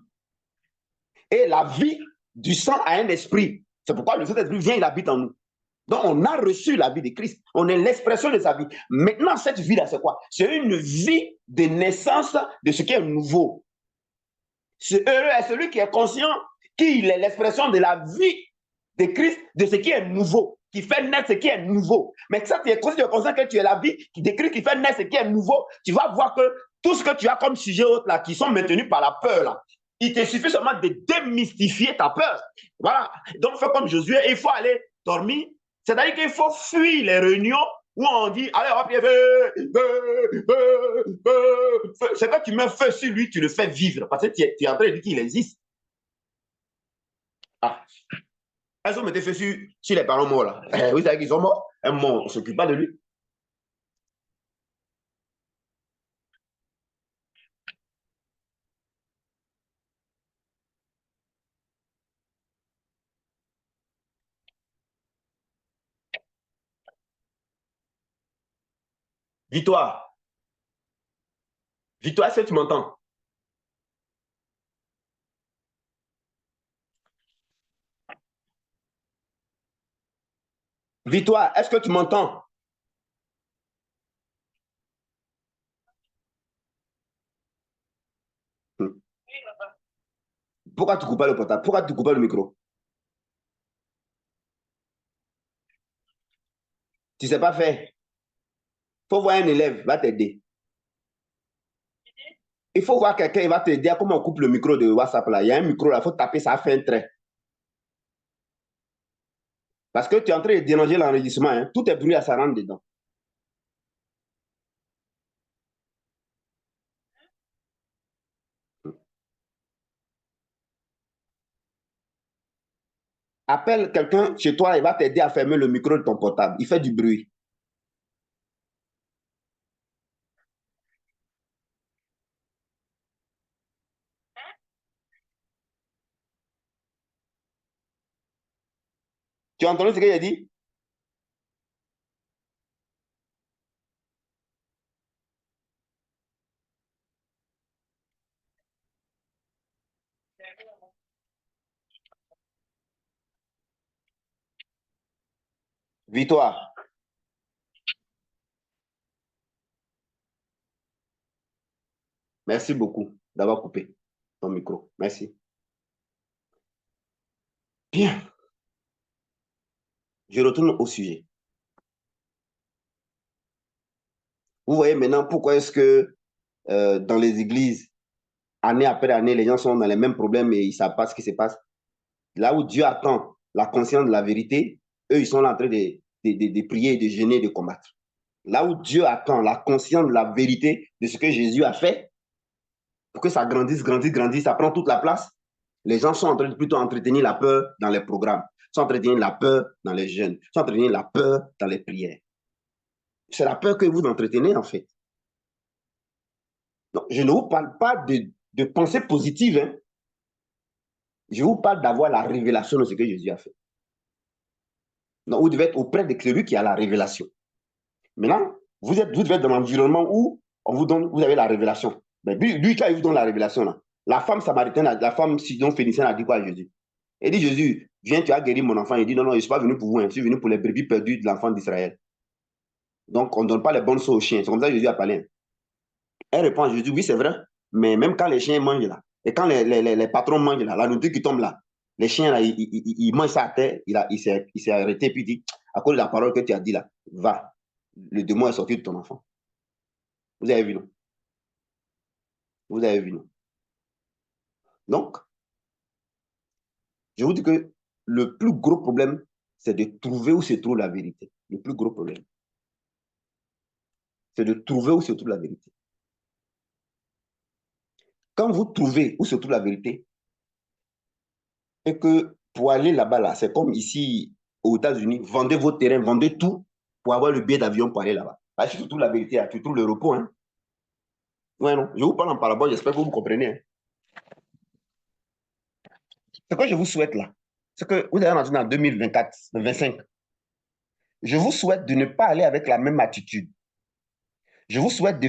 Et la vie du sang a un esprit. C'est pourquoi le Saint-Esprit vient, il habite en nous. Donc, on a reçu la vie de Christ. On est l'expression de sa vie. Maintenant, cette vie-là, c'est quoi? C'est une vie de naissance de ce qui est nouveau. Ce heureux est celui qui est conscient qu'il est l'expression de la vie de Christ, de ce qui est nouveau, qui fait naître ce qui est nouveau. Mais ça, tu es conscient que tu es la vie qui décrit, qui fait naître ce qui est nouveau. Tu vas voir que tout ce que tu as comme sujet autre là, qui sont maintenus par la peur là, il te suffit seulement de démystifier ta peur. Voilà. Donc, fais comme Josué, il faut aller dormir. C'est-à-dire qu'il faut fuir les réunions où on dit, allez, hop, c'est quand tu mets feu sur lui, tu le fais vivre. Parce que tu es en train de dire qu'il existe. Ah. Elles ont mis feu sur les parents morts là. Vous savez qu'ils sont morts. Un mort, on ne s'occupe pas de lui. Victoire. Victoire, est-ce que tu m'entends? Victoire, est-ce que tu m'entends? Pourquoi tu coupes pas le portable? Pourquoi tu coupes pas le micro? Tu ne sais pas faire. Il faut voir un élève, va t'aider. Il faut voir quelqu'un, il va te dire comment on coupe le micro de WhatsApp là. Il y a un micro là, il faut taper, ça fait un trait. Parce que tu es en train de déranger l'enregistrement. Hein. Tout est bruit à ça rentre dedans. Appelle quelqu'un chez toi, il va t'aider à fermer le micro de ton portable. Il fait du bruit. Tu as entendu ce qu'il a dit? Victoire, merci beaucoup d'avoir coupé ton micro. Merci. Bien, je retourne au sujet. Vous voyez maintenant pourquoi est-ce que dans les églises, année après année, les gens sont dans les mêmes problèmes et ils ne savent pas ce qui se passe. Là où Dieu attend la conscience de la vérité, eux, ils sont là en train de prier, de jeûner, de combattre. Là où Dieu attend la conscience de la vérité de ce que Jésus a fait, pour que ça grandisse, grandisse, grandisse, ça prend toute la place. Les gens sont en train de plutôt entretenir la peur dans les programmes, sont entretenir la peur dans les jeunes, sont entretenir la peur dans les prières. C'est la peur que vous entretenez en fait. Donc, je ne vous parle pas de pensée positive, hein. Je vous parle d'avoir la révélation de ce que Jésus a fait. Donc, vous devez être auprès de celui qui a la révélation. Maintenant, vous devez être dans l'environnement où on vous donne, vous avez la révélation. Mais lui, quand il vous donne la révélation, là, la femme samaritaine, la femme sidon phénicienne a dit quoi à Jésus? Elle dit, Jésus, viens, tu as guéri mon enfant. Il dit, non, non, je ne suis pas venu pour vous, hein, je suis venu pour les brebis perdues de l'enfant d'Israël. Donc, on ne donne pas les bonnes choses aux chiens. C'est comme ça que Jésus a parlé. Elle répond à Jésus, oui, c'est vrai, mais même quand les chiens mangent là, et quand les patrons mangent là, la nourriture qui tombe là, les chiens là, ils mangent ça à terre, il s'est arrêté, puis il dit, à cause de la parole que tu as dit là, va, le démon est sorti de ton enfant. Vous avez vu, non? Vous avez vu, non? Donc, je vous dis que le plus gros problème, c'est de trouver où se trouve la vérité. Le plus gros problème, c'est de trouver où se trouve la vérité. Quand vous trouvez où se trouve la vérité, et que pour aller là-bas, là, c'est comme ici aux États-Unis, vendez vos terrains, vendez tout pour avoir le billet d'avion pour aller là-bas. Là, si tu trouves la vérité, là, tu trouves le repos. Hein? Ouais, non. Je vous parle en parabole, j'espère que vous comprenez. Hein? Ce que je vous souhaite là, c'est que vous allez rentrer en 2024, 2025. Je vous souhaite de ne pas aller avec la même attitude. Je vous souhaite de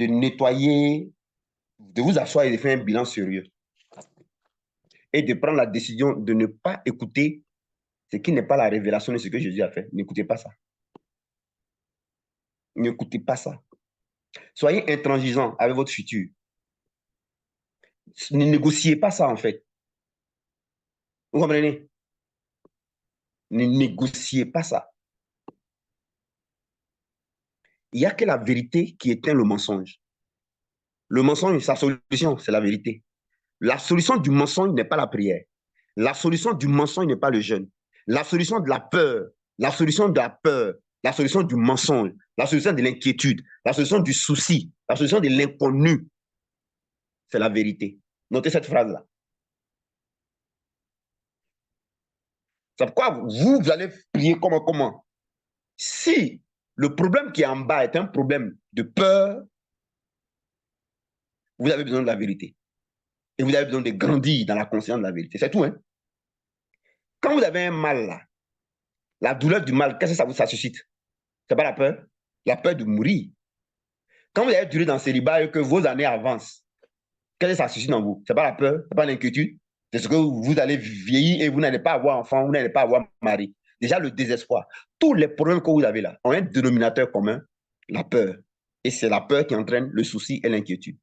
nettoyer, de vous asseoir et de faire un bilan sérieux. Et de prendre la décision de ne pas écouter ce qui n'est pas la révélation de ce que Jésus a fait. N'écoutez pas ça. N'écoutez pas ça. Soyez intransigeant avec votre futur. Ne négociez pas ça, en fait. Vous comprenez? Ne négociez pas ça. Il n'y a que la vérité qui éteint le mensonge. Le mensonge, sa solution, c'est la vérité. La solution du mensonge n'est pas la prière. La solution du mensonge n'est pas le jeûne. La solution de la peur, la solution de la peur, la solution du mensonge, la solution de l'inquiétude, la solution du souci, la solution de l'inconnu, c'est la vérité. Notez cette phrase-là. C'est pourquoi vous allez prier comment? Si le problème qui est en bas est un problème de peur, vous avez besoin de la vérité. Et vous avez besoin de grandir dans la conscience de la vérité. C'est tout. Hein? Quand vous avez un mal, là, la douleur du mal, qu'est-ce que ça suscite? Ce n'est pas la peur. La peur de mourir. Quand vous avez duré dans le célibat et que vos années avancent, qu'est-ce que ça suscite dans vous? Ce n'est pas la peur, ce n'est pas l'inquiétude. C'est ce que vous allez vieillir et vous n'allez pas avoir enfant, vous n'allez pas avoir mari. Déjà, le désespoir. Tous les problèmes que vous avez là ont un dénominateur commun, la peur. Et c'est la peur qui entraîne le souci et l'inquiétude.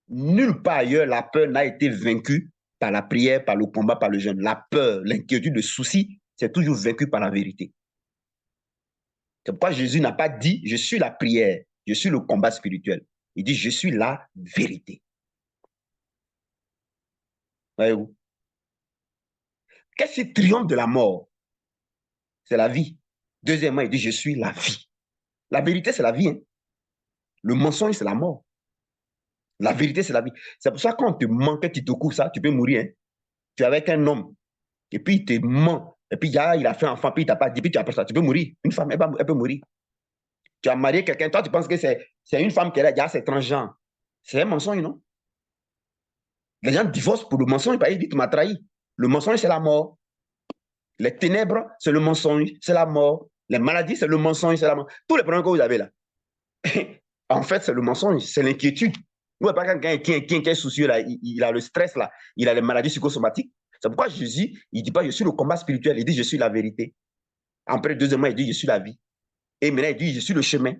Nulle part ailleurs, la peur n'a été vaincue par la prière, par le combat, par le jeûne. La peur, l'inquiétude, le souci, c'est toujours vaincu par la vérité. C'est pourquoi Jésus n'a pas dit « je suis la prière, je suis le combat spirituel ». Il dit « je suis la vérité ». Voyez-vous? Qu'est-ce qui triomphe de la mort? C'est la vie. Deuxièmement, il dit « je suis la vie ». La vérité, c'est la vie. Hein? Le mensonge, c'est la mort. La vérité, c'est la vie. C'est pour ça que quand on te ment, que tu te cours ça, tu peux mourir. Hein? Tu es avec un homme, et puis il te ment, et puis il a fait un enfant, puis il t'a pas dit, puis tu as ça, tu peux mourir. Une femme, elle peut mourir. Tu as marié quelqu'un, toi tu penses que c'est une femme qui a c'est transgenre. C'est un mensonge, non? Les gens divorcent pour le mensonge, ils disent tu m'as trahi. Le mensonge, c'est la mort. Les ténèbres, c'est le mensonge, c'est la mort. Les maladies, c'est le mensonge, c'est la mort. Tous les problèmes que vous avez là, en fait, c'est le mensonge, c'est l'inquiétude. Vous ne voyez pas quelqu'un qui est soucieux, là, il a le stress, là, il a les maladies psychosomatiques. C'est pourquoi Jésus, il ne dit pas je suis le combat spirituel, il dit je suis la vérité. Après, deuxièmement, il dit je suis la vie. Et maintenant, il dit je suis le chemin.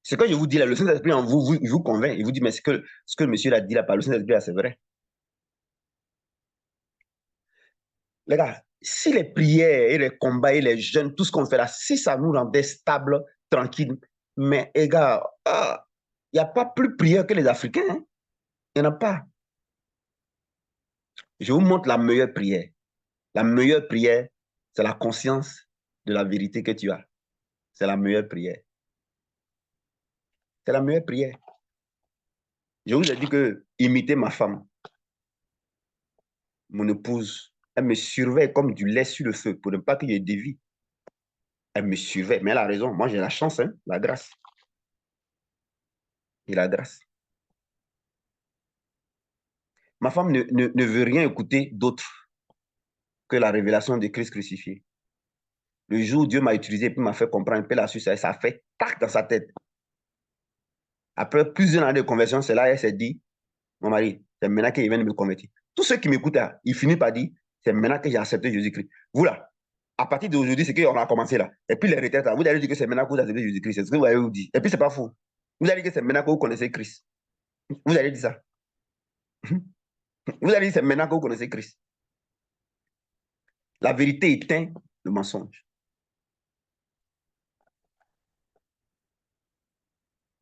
Ce que je vous dis là, le Saint-Esprit en vous, vous convainc. Il vous dit mais ce que le monsieur a dit là par le Saint-Esprit, c'est vrai. Les gars, si les prières et les combats et les jeûnes, tout ce qu'on fait là, si ça nous rendait stables, tranquilles, mais les gars, il n'y a pas plus prière que les Africains. Hein? Il n'y en a pas. Je vous montre la meilleure prière. La meilleure prière, c'est la conscience de la vérité que tu as. C'est la meilleure prière. C'est la meilleure prière. Je vous ai dit que imiter ma femme, mon épouse, elle me surveille comme du lait sur le feu pour ne pas que je dévie. Elle me surveille, mais elle a raison. Moi, j'ai la chance, hein, la grâce. Et la grâce. Ma femme ne veut rien écouter d'autre que la révélation de Christ crucifié. Le jour où Dieu m'a utilisé et m'a fait comprendre un peu la suite, ça a fait tac dans sa tête. Après plusieurs années de conversion, c'est là qu'elle s'est dit, mon mari, c'est maintenant qu'il vient de me convertir. Tous ceux qui m'écoutent, ils finissent par dire, c'est maintenant que j'ai accepté Jésus-Christ. Vous là, à partir d'aujourd'hui, c'est qu'on a commencé là. Et puis les retraites, vous allez dire que c'est maintenant que vous acceptez Jésus-Christ. C'est ce que vous allez vous dire. Et puis c'est pas faux. Vous allez dire que c'est maintenant que vous connaissez Christ. Vous allez dire ça. Vous allez dire que c'est maintenant que vous connaissez Christ. La vérité éteint le mensonge.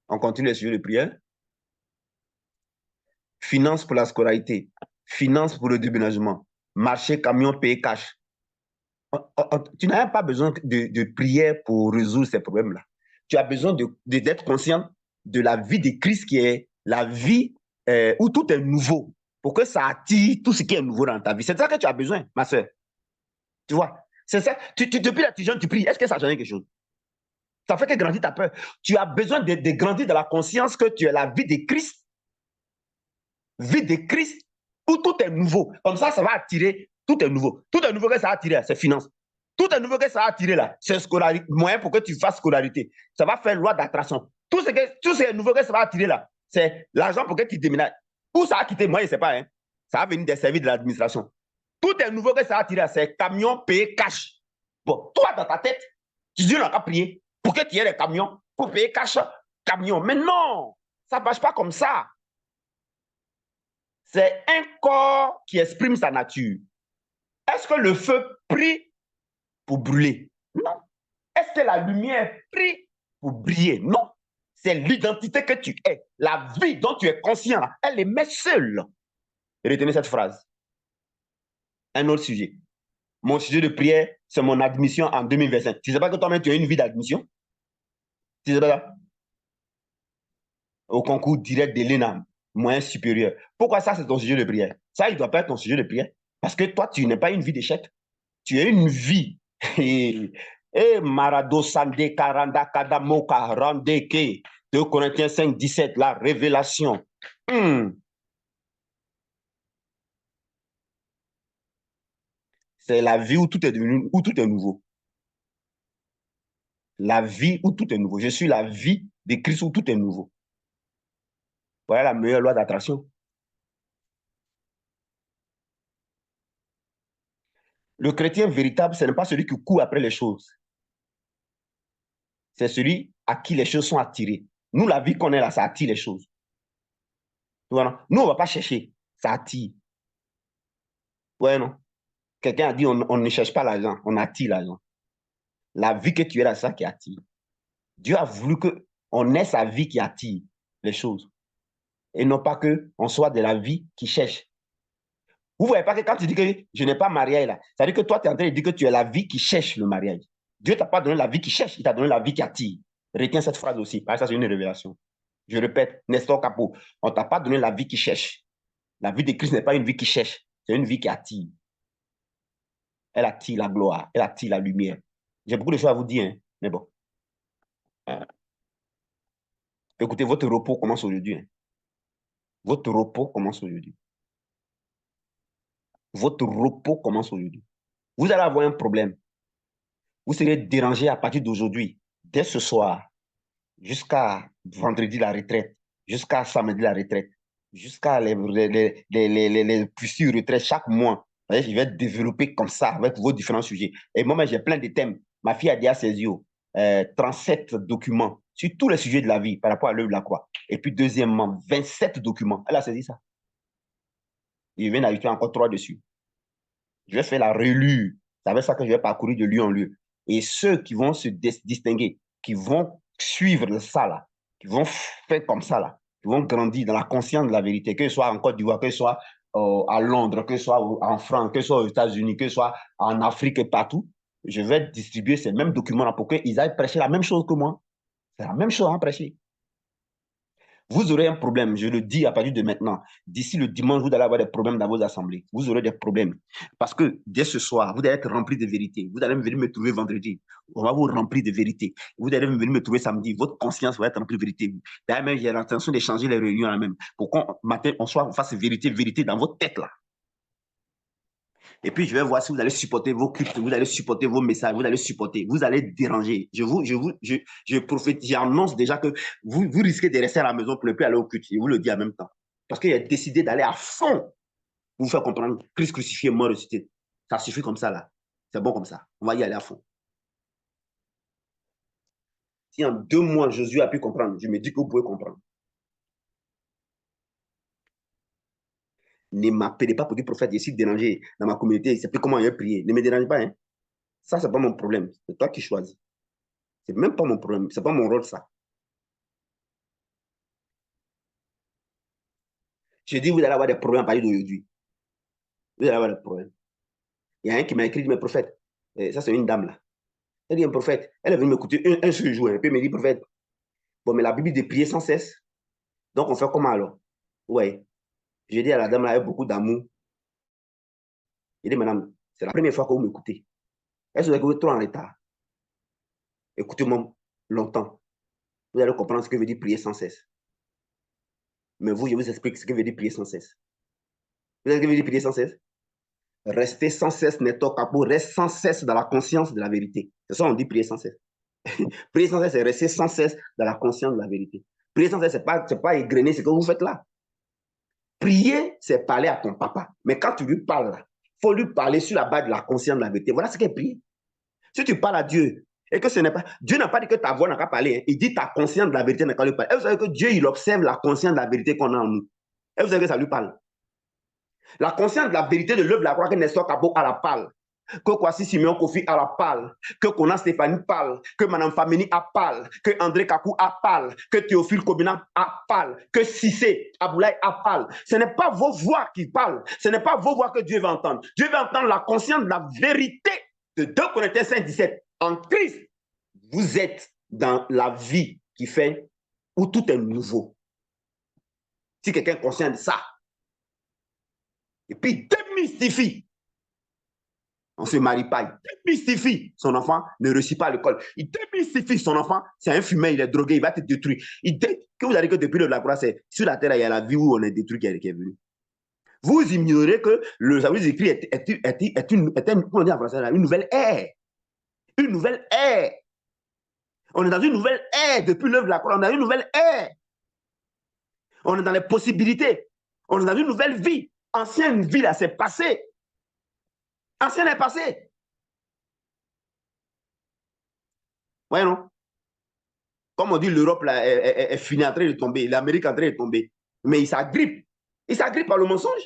On continue les sujets de prière. Finance pour la scolarité. Finance pour le déménagement. marcher, camion, payer cash. Tu n'as pas besoin de prière pour résoudre ces problèmes-là. Tu as besoin d'être conscient de la vie de Christ qui est la vie où tout est nouveau, pour que ça attire tout ce qui est nouveau dans ta vie. C'est ça que tu as besoin, ma soeur. Tu vois, c'est ça. Depuis la jeune, tu pries. Est-ce que ça a changé quelque chose? Ça fait que grandir ta peur. Tu as besoin de grandir dans la conscience que tu es la vie de Christ. Vie de Christ où tout est nouveau. Comme ça va attirer. Tout est nouveau. Tout est nouveau que ça va attirer, c'est finance. Tout est nouveau que ça va attirer là, c'est scolarité, moyen pour que tu fasses scolarité. Ça va faire loi d'attraction. Tout ce qui est nouveau que ça va attirer là, c'est l'argent pour que tu déménages. Où ça va quitter, moi je ne sais pas. Hein. Ça va venir des services de l'administration. Tout est nouveau que ça va attirer, c'est camion payé cash. Bon, toi dans ta tête, tu dis on a prier pour que tu aies les camions, pour payer cash, camion. Mais non, ça ne marche pas comme ça. C'est un corps qui exprime sa nature. Est-ce que le feu prie pour brûler? Non. Est-ce que la lumière prie pour briller? Non. C'est l'identité que tu es. La vie dont tu es conscient, elle émet seule. Retenez cette phrase. Un autre sujet. Mon sujet de prière, c'est mon admission en 2025. Tu ne sais pas que toi-même, tu as une vie d'admission? Tu sais pas ça? Au concours direct de l'ENAM, moyen supérieur. Pourquoi ça, c'est ton sujet de prière? Ça, il ne doit pas être ton sujet de prière. Parce que toi, tu n'es pas une vie d'échec. Tu as une vie. Et Marado Sande Karanda Kadamoka Randeke. 2 Corinthiens 5, 17, la révélation. C'est la vie où tout est devenu, où tout est nouveau. La vie où tout est nouveau. Je suis la vie de Christ où tout est nouveau. Voilà la meilleure loi d'attraction. Le chrétien véritable, ce n'est pas celui qui court après les choses. C'est celui à qui les choses sont attirées. Nous, la vie qu'on est là, ça attire les choses. Voilà. Nous, on ne va pas chercher. Ça attire. Ouais, non. Quelqu'un a dit, on ne cherche pas l'argent, on attire l'argent. La vie que tu es là, c'est ça qui attire. Dieu a voulu qu'on ait sa vie qui attire les choses. Et non pas qu'on soit de la vie qui cherche. Vous ne voyez pas que quand tu dis que je n'ai pas marié là, ça veut dire que toi, tu es en train de dire que tu es la vie qui cherche le mariage. Dieu ne t'a pas donné la vie qui cherche, il t'a donné la vie qui attire. Retiens cette phrase aussi, parce que ça, c'est une révélation. Je répète, Nestor Capo, on ne t'a pas donné la vie qui cherche. La vie de Christ n'est pas une vie qui cherche, c'est une vie qui attire. Elle attire la gloire, elle attire la lumière. J'ai beaucoup de choses à vous dire, hein, mais bon. Écoutez, votre repos commence aujourd'hui. Hein. Votre repos commence aujourd'hui. Votre repos commence aujourd'hui. Vous allez avoir un problème. Vous serez dérangé à partir d'aujourd'hui, dès ce soir, jusqu'à vendredi la retraite, jusqu'à samedi la retraite, jusqu'à les futures retraites chaque mois. Je vais développer comme ça avec vos différents sujets. Et moi, j'ai plein de thèmes. Ma fille a dit à ses yeux 37 documents sur tous les sujets de la vie par rapport à l'œuvre de la croix. Et puis, deuxièmement, 27 documents. Elle a saisi ça. Il vient d'ajouter encore 3 dessus. Je vais faire la relue. C'est avec ça que je vais parcourir de lieu en lieu. Et ceux qui vont se distinguer, qui vont suivre ça là, qui vont faire comme ça là, qui vont grandir dans la conscience de la vérité, que ce soit en Côte d'Ivoire, que ce soit à Londres, que ce soit en France, que ce soit aux États-Unis, que ce soit en Afrique et partout, je vais distribuer ces mêmes documents-là pour qu'ils aillent prêcher la même chose que moi. C'est la même chose à prêcher. Vous aurez un problème, je le dis à partir de maintenant. D'ici le dimanche, vous allez avoir des problèmes dans vos assemblées. Vous aurez des problèmes. Parce que dès ce soir, vous allez être rempli de vérité. Vous allez venir me trouver vendredi. On va vous remplir de vérité. Vous allez venir me trouver samedi. Votre conscience va être remplie de vérité. D'ailleurs, j'ai l'intention de changer les réunions là même. Pour qu'on matin, on fasse vérité, vérité dans votre tête là. Et puis, je vais voir si vous allez supporter vos cultes, vous allez supporter vos messages, vous allez supporter, vous allez déranger. Je prophétise, j'annonce déjà que vous risquez de rester à la maison pour ne plus aller au culte. Je vous le dis en même temps. Parce qu'il a décidé d'aller à fond pour vous faire comprendre Christ crucifié, mort, ressuscité. Ça suffit comme ça, là. C'est bon comme ça. On va y aller à fond. Si en 2 mois, Josué a pu comprendre, je me dis que vous pouvez comprendre. Ne m'appelez pas pour dire prophète, je suis dérangé dans ma communauté, il ne sait plus comment il a prié. Ne me dérange pas, hein. Ça, ce n'est pas mon problème. C'est toi qui choisis. C'est même pas mon problème. C'est pas mon rôle, ça. Je dis, vous allez avoir des problèmes à partir d'aujourd'hui. Vous allez avoir des problèmes. Il y a un qui m'a écrit, mes prophètes. Ça, c'est une dame là. Elle dit, un prophète. Elle est venue m'écouter un seul jour. Et puis elle me dit, prophète, bon, mais la Bible dit de prier sans cesse. Donc, on fait comment alors? Ouais. J'ai dit à la dame là, avec beaucoup d'amour. J'ai dit, madame, c'est la première fois que vous m'écoutez. Est-ce que vous êtes trop en retard? Écoutez-moi longtemps. Vous allez comprendre ce que veut dire prier sans cesse. Mais vous, je vous explique ce que veut dire prier sans cesse. Vous savez ce que veut dire prier sans cesse? Rester sans cesse n'est au capot, reste sans cesse dans la conscience de la vérité. C'est ça on dit prier sans cesse. Prier sans cesse, c'est rester sans cesse dans la conscience de la vérité. Prier sans cesse, c'est pas égrener ce que vous faites là. Prier, c'est parler à ton papa. Mais quand tu lui parles, il faut lui parler sur la base de la conscience de la vérité. Voilà ce qu'est prier. Si tu parles à Dieu, et que ce n'est pas... Dieu n'a pas dit que ta voix n'a qu'à parler. Hein. Il dit ta conscience de la vérité n'a qu'à lui parler. Et vous savez que Dieu, il observe la conscience de la vérité qu'on a en nous. Et vous savez que ça lui parle. La conscience de la vérité de l'œuvre de la croix que Nestor Kabo à la parle. Que Kwasi Simeon Kofi à la parle, que Kona Stéphanie parle, que Madame Famini a parle, que André Kakou a parle, que Théophile Kobina a parle, que Sissé Aboulaye a parle. Ce n'est pas vos voix qui parlent, ce n'est pas vos voix que Dieu va entendre. Dieu va entendre la conscience de la vérité de 2 Corinthiens 5,17. En Christ, vous êtes dans la vie qui fait où tout est nouveau. Si quelqu'un est conscient de ça, et puis démystifie. On ne se marie pas, il démystifie son enfant, ne réussit pas à l'école. Il démystifie son enfant, c'est un fumeur, il est drogué, il va te détruire. Que vous allez que depuis le laboratoire, c'est sur la terre, il y a la vie où on est détruit qui est venue. Vous ignorez que le savoir écrit est une nouvelle ère. Une nouvelle ère. On est dans une nouvelle ère depuis l'œuvre de la croix, on est dans une nouvelle ère. On est dans les possibilités. On est dans une nouvelle vie. Ancienne vie, là, c'est passé. Ancien est passé. Voyez, non? Comme on dit, l'Europe est finie en train de tomber, l'Amérique en train de tomber. Mais il s'agrippe. Il s'agrippe par le mensonge.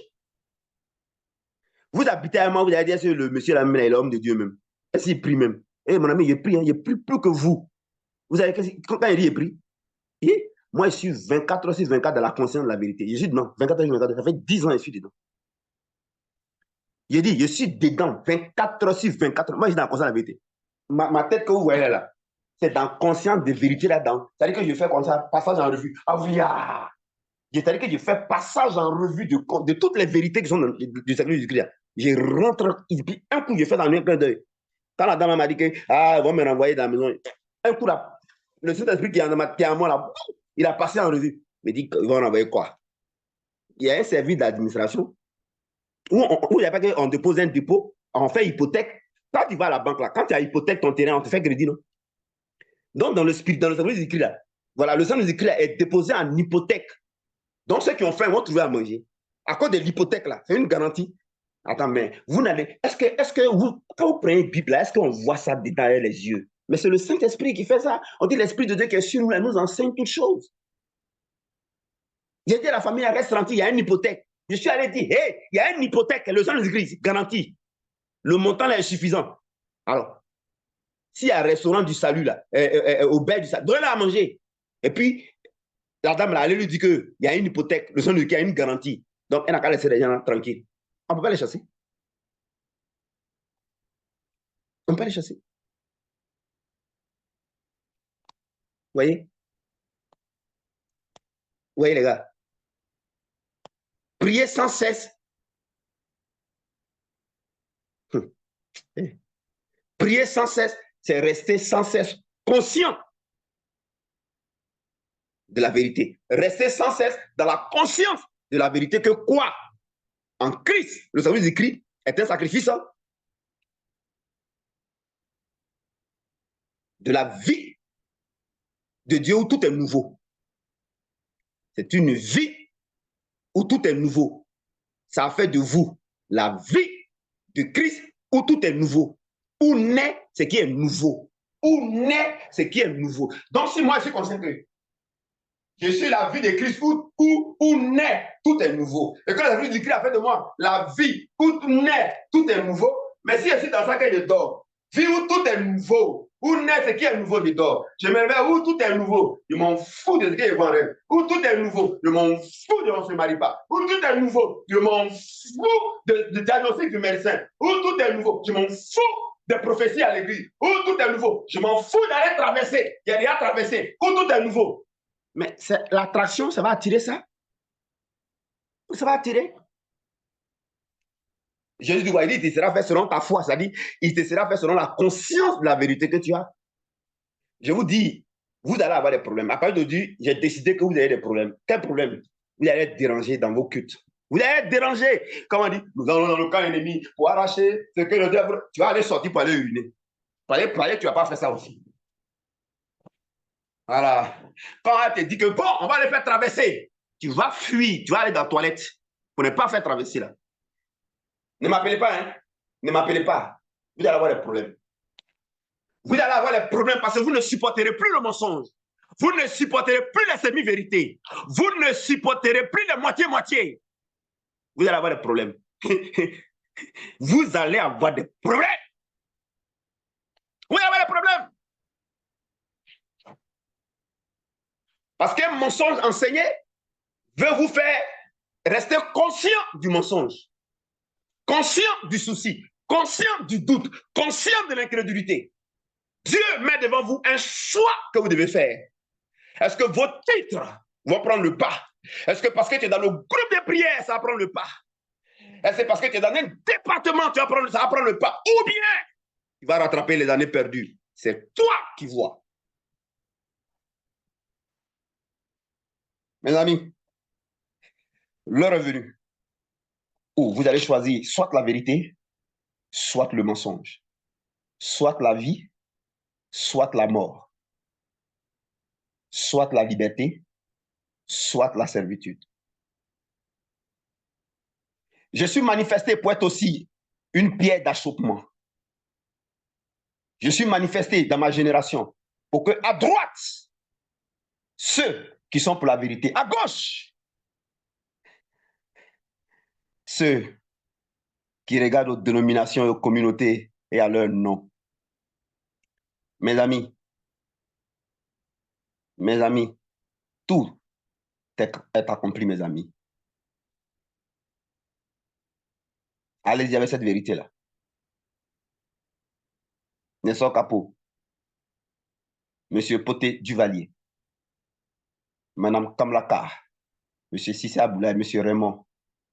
Vous habitez à moi, vous allez dire que le monsieur là, il est l'homme de Dieu même. Est-ce qu'il prie même? Eh, mon ami, il prie, hein, il prie plus que vous. Vous avez, quand il dit il prie, moi, je suis 24 sur 24 dans la conscience de la vérité. Je suis dedans, 24 sur 24, ça fait 10 ans que je suis dedans. Je dis, je suis dedans, 24 sur 24. Moi, je suis dans la conscience de la vérité. Ma tête que vous voyez là, c'est dans conscience de vérité là-dedans. C'est-à-dire que je fais comme ça, passage en revue. Ah oui, ah. C'est-à-dire que je fais passage en revue de toutes les vérités qui sont du Seigneur Jésus-Christ. Je rentre, un coup, je fais dans un clin d'œil. Quand la dame m'a dit que, ils vont me renvoyer dans la maison, un coup là, le Saint-Esprit qui est en moi là, il a passé en revue. Il me dit qu'ils vont renvoyer quoi? Il y a un service d'administration où il n'y a pas qu'on dépose un dépôt, on fait hypothèque. Quand tu vas à la banque là, quand tu as hypothèque ton terrain, on te fait crédit, non? Donc, dans le service écrit là, voilà, le service écrit là est déposé en hypothèque. Donc, ceux qui ont faim vont trouver à manger. À cause de l'hypothèque là, c'est une garantie. Attends, mais vous n'avez. Est-ce que vous, quand vous prenez une Bible là, est-ce qu'on voit ça derrière les yeux? Mais c'est le Saint-Esprit qui fait ça. On dit l'Esprit de Dieu qui est sur nous, là, nous enseigne toutes choses. J'ai dit à la famille, reste tranquille, il y a une hypothèque. Je suis allé dire, hey, il y a une hypothèque, le Saint-Esprit garantie. Le montant là est suffisant. Alors, s'il y a un restaurant du salut là, au bain du salut, donnez-la à manger. Et puis, la dame là, elle lui dit qu'il y a une hypothèque, le Saint-Esprit a une garantie. Donc, elle n'a qu'à laisser les gens là, tranquilles. On ne peut pas les chasser. On ne peut pas les chasser. Vous voyez? Vous voyez les gars? Prier sans cesse. Prier sans cesse, c'est rester sans cesse conscient de la vérité. Rester sans cesse dans la conscience de la vérité que quoi? En Christ, le salut du Christ est un sacrifice de la vie de Dieu où tout est nouveau. C'est une vie où tout est nouveau. Ça fait de vous la vie de Christ où tout est nouveau. Où naît ce qui est nouveau. Où naît ce qui est nouveau. Donc si moi je suis conscient que je suis la vie de Christ où naît tout est nouveau. Et quand la vie de Christ a fait de moi la vie où naît tout est nouveau, mais si je suis dans ça que je dors, vie où tout est nouveau, Où naît ce qui est nouveau dedans? Je me réveille où tout est nouveau. Je m'en fous de ce qui est en rêve. Où tout est nouveau. Je m'en fous de on ne se marie pas. Où tout est nouveau. Je m'en fous de diagnostic du médecin. Où tout est nouveau. Je m'en fous des prophéties à l'église. Où tout est nouveau. Je m'en fous d'aller traverser. Il y a déjà traversé. Où tout est nouveau. Mais l'attraction, ça va attirer ça. Ça va attirer. Jésus dit, il te sera fait selon ta foi. C'est-à-dire, il te sera fait selon la conscience de la vérité que tu as. Je vous dis, vous allez avoir des problèmes. À partir d'aujourd'hui, j'ai décidé que vous avez des problèmes. Quel problème? Vous allez être dérangé dans vos cultes. Vous allez être dérangé. Comme on dit, nous allons dans le camp ennemi pour arracher ce que le diable. Tu vas aller sortir pour aller uriner. Pour aller, tu ne vas pas faire ça aussi. Voilà. Quand on te dit que bon, on va aller faire traverser, tu vas fuir, tu vas aller dans la toilette pour ne pas faire traverser là. Ne m'appelez pas, hein. Ne m'appelez pas. Vous allez avoir des problèmes. Vous allez avoir des problèmes parce que vous ne supporterez plus le mensonge. Vous ne supporterez plus les semi-vérités. Vous ne supporterez plus les moitié-moitié. Vous allez avoir des problèmes. Vous allez avoir des problèmes. Vous allez avoir des problèmes. Parce qu'un mensonge enseigné veut vous faire rester conscient du mensonge, conscient du souci, conscient du doute, conscient de l'incrédulité. Dieu met devant vous un choix que vous devez faire. Est-ce que vos titres vont prendre le pas? Est-ce que parce que tu es dans le groupe de prière, ça va prendre le pas? Est-ce que parce que tu es dans un département, ça va prendre le pas? Ou bien tu vas rattraper les années perdues? C'est toi qui vois. Mes amis, l'heure est venue où vous allez choisir soit la vérité, soit le mensonge, soit la vie, soit la mort, soit la liberté, soit la servitude. Je suis manifesté pour être aussi une pierre d'achoppement. Je suis manifesté dans ma génération pour que à droite, ceux qui sont pour la vérité, à gauche, ceux qui regardent aux dénominations et aux communautés et à leur nom. Mes amis, tout est accompli, mes amis. Allez-y avec cette vérité-là. Nelson Capot, Monsieur Poté Duvalier, Madame Kamlaka, Monsieur Sissé Aboulaye, Monsieur Raymond,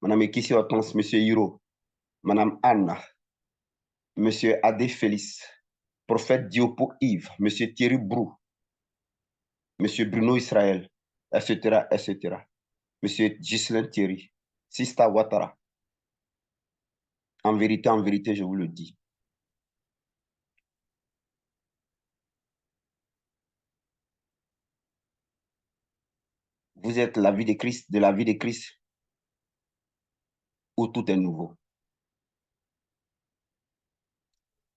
Madame Ekissi Hortense, Monsieur Hiro, Madame Anna, Monsieur Adé Félix, Prophète Diopo Yves, Monsieur Thierry Brou, Monsieur Bruno Israël, etc., etc. Monsieur Ghislain Thierry, Sista Ouattara. En vérité, je vous le dis. Vous êtes la vie de Christ, de la vie de Christ, où tout est nouveau.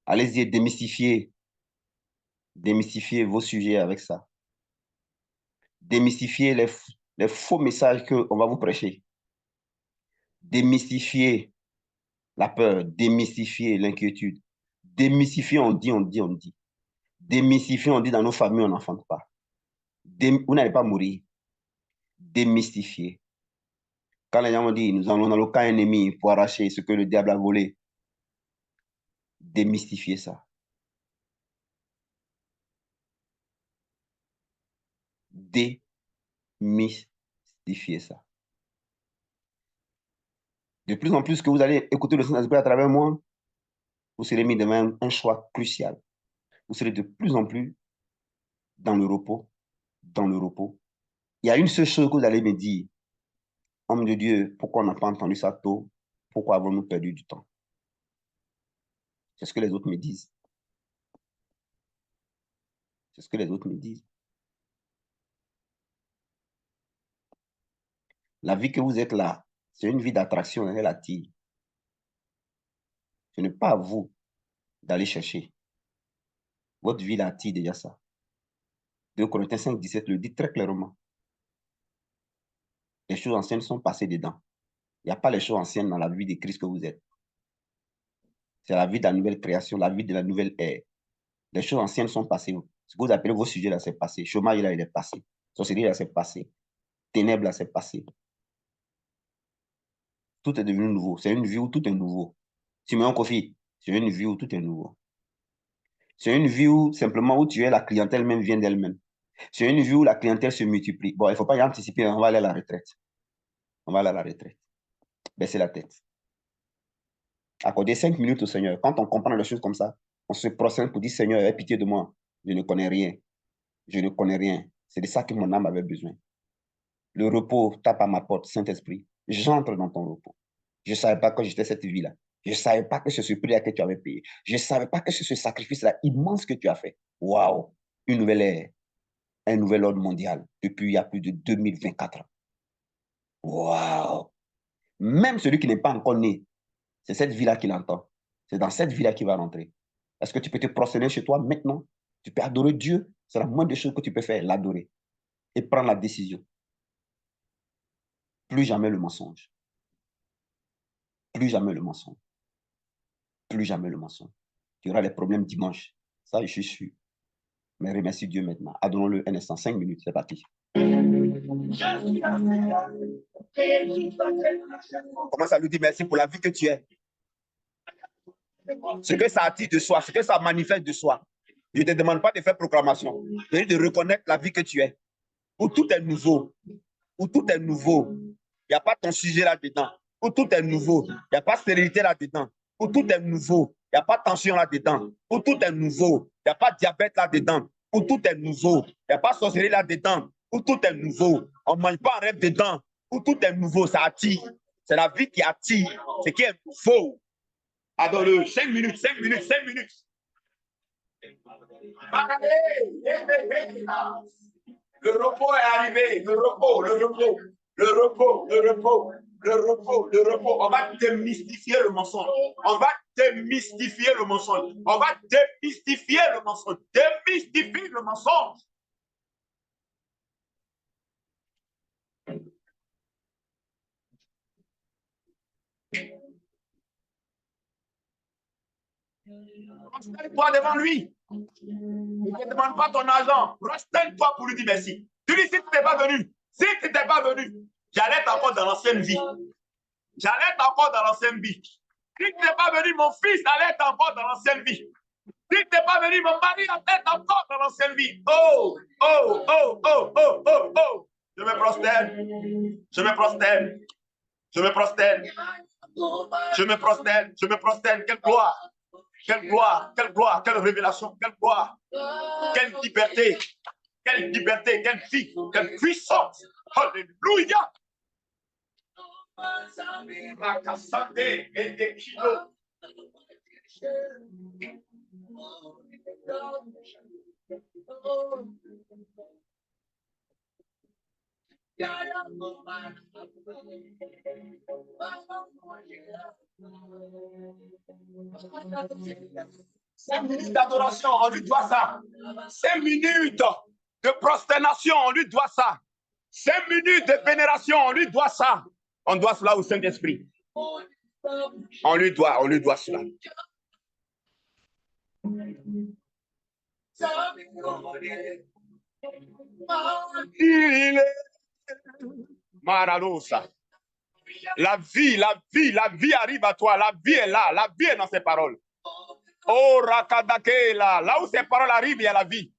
Allez-y, démystifier vos sujets avec ça. Démystifier les faux messages qu'on va vous prêcher. Démystifier la peur, démystifier l'inquiétude. Démystifier, on dit. Démystifier, on dit dans nos familles, on n'enfante pas. Vous n'allez pas mourir. Démystifier. Quand les gens ont dit, nous allons dans le camp ennemi pour arracher ce que le diable a volé, démystifier ça. Démystifier ça. De plus en plus que vous allez écouter le Saint-Esprit à travers moi, vous serez mis devant un choix crucial. Vous serez de plus en plus dans le repos, dans le repos. Il y a une seule chose que vous allez me dire. Homme de Dieu, pourquoi on n'a pas entendu ça tôt? Pourquoi avons-nous perdu du temps? C'est ce que les autres me disent. C'est ce que les autres me disent. La vie que vous êtes là, c'est une vie d'attraction, elle attire. Ce n'est pas à vous d'aller chercher. Votre vie l'attire déjà ça. 2 Corinthiens 5, 17 le dit très clairement. Les choses anciennes sont passées dedans. Il n'y a pas les choses anciennes dans la vie de Christ que vous êtes. C'est la vie de la nouvelle création, la vie de la nouvelle ère. Les choses anciennes sont passées. Ce que vous appelez vos sujets là, c'est passé. Chômage là, il est passé. Sorcellerie là, c'est passé. Ténèbres là, c'est passé. Tout est devenu nouveau. C'est une vie où tout est nouveau. Simon Kofi, c'est une vie où tout est nouveau. C'est une vie où simplement où tu es, la clientèle même vient d'elle-même. C'est une vie où la clientèle se multiplie. Bon, il ne faut pas y anticiper, on va aller à la retraite. On va aller à la retraite. Baisser la tête. Accorder 5 minutes au Seigneur. Quand on comprend les choses comme ça, on se prosterne pour dire, Seigneur, aie pitié de moi. Je ne connais rien. Je ne connais rien. C'est de ça que mon âme avait besoin. Le repos tape à ma porte, Saint-Esprit. J'entre dans ton repos. Je ne savais pas que j'étais cette vie-là. Je ne savais pas que c'est ce prix-là que tu avais payé. Je ne savais pas que c'est ce sacrifice-là immense que tu as fait. Waouh! Une nouvelle ère, un nouvel ordre mondial depuis il y a plus de 2024 ans. Waouh! Même celui qui n'est pas encore né, c'est cette vie-là qu'il entend. C'est dans cette vie-là qu'il va rentrer. Est-ce que tu peux te prosterner chez toi maintenant? Tu peux adorer Dieu. C'est la moindre des choses que tu peux faire, l'adorer. Et prendre la décision. Plus jamais le mensonge. Plus jamais le mensonge. Plus jamais le mensonge. Tu auras des problèmes dimanche. Ça, je suis sûr. Mais remercie Dieu maintenant. Adorons-le un instant, 5 minutes, c'est parti. Commence à lui dire merci pour la vie que tu es. Ce que ça attire de soi, ce que ça manifeste de soi. Je ne te demande pas de faire proclamation. Je dis de reconnaître la vie que tu es. Où tout est nouveau. Où tout est nouveau. Il n'y a pas ton sujet là-dedans. Où tout est nouveau. Il n'y a pas stérilité là-dedans. Où tout est nouveau. Il n'y a pas tension là-dedans. Où tout est nouveau. Il n'y a pas diabète là-dedans. Où tout est nouveau. Il n'y a pas sorcellerie là-dedans. Où tout est nouveau. On ne mange pas en rêve dedans. Où tout est nouveau, ça attire. C'est la vie qui attire. Ce qui est faux. Adore-le. 5 minutes, 5 minutes, 5 minutes. Le repos est arrivé. Le repos, le repos, le repos, le repos. Le repos, le repos, on va démystifier le mensonge. On va démystifier le mensonge. On va démystifier le mensonge. Démystifier le mensonge. Prosterne-toi devant lui. Il ne te demande pas ton argent. Prosterne-toi pour lui dire merci. Tu dis, si tu n'es pas venu, si tu n'es pas venu, j'allais être encore dans l'ancienne vie. J'allais être encore dans l'ancienne vie. Si tu n'es pas venu, mon fils allait être encore dans l'ancienne vie. Si tu n'es pas venu, mon mari allait être encore dans l'ancienne vie. Oh, oh, oh, oh, oh, oh, oh. Je me prosterne. Je me prosterne. Je me prosterne. Je me prosterne. Je me prosterne. Quelle gloire. Quelle gloire. Quelle gloire. Quelle révélation. Quelle gloire. Quelle liberté. Quelle liberté. Quelle vie. Quelle puissance. Alléluia. Makasande et des kilos. Cinq minutes d'adoration, on lui doit ça. 5 minutes de prosternation, on lui doit ça. 5 minutes de vénération, on lui doit ça. On doit cela au Saint-Esprit. On lui doit cela. Il est Maradosa. La vie arrive à toi. La vie est là. La vie est dans ses paroles. Oh, Rakadake, là où ces paroles arrivent, il y a la vie.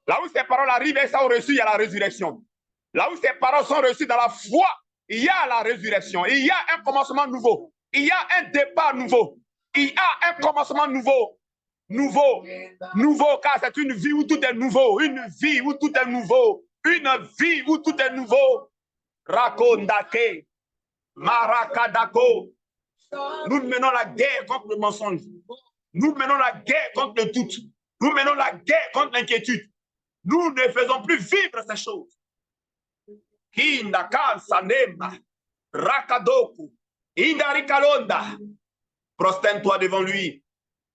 Là où ces paroles arrivent et sont reçues, il y a la résurrection. Là où ces paroles sont reçues dans la foi, il y a la résurrection. Il y a un commencement nouveau. Il y a un départ nouveau. Il y a un commencement nouveau. Nouveau, car c'est une vie où tout est nouveau. Une vie où tout est nouveau. Une vie où tout est nouveau. Rakondake, Marakadako. Nous menons la guerre contre le mensonge. Nous menons la guerre contre le doute. Nous menons la guerre contre l'inquiétude. Nous ne faisons plus vivre ces choses. Kindakan Sanema, Rakadoku, Indarikalonda. Prosterne-toi devant lui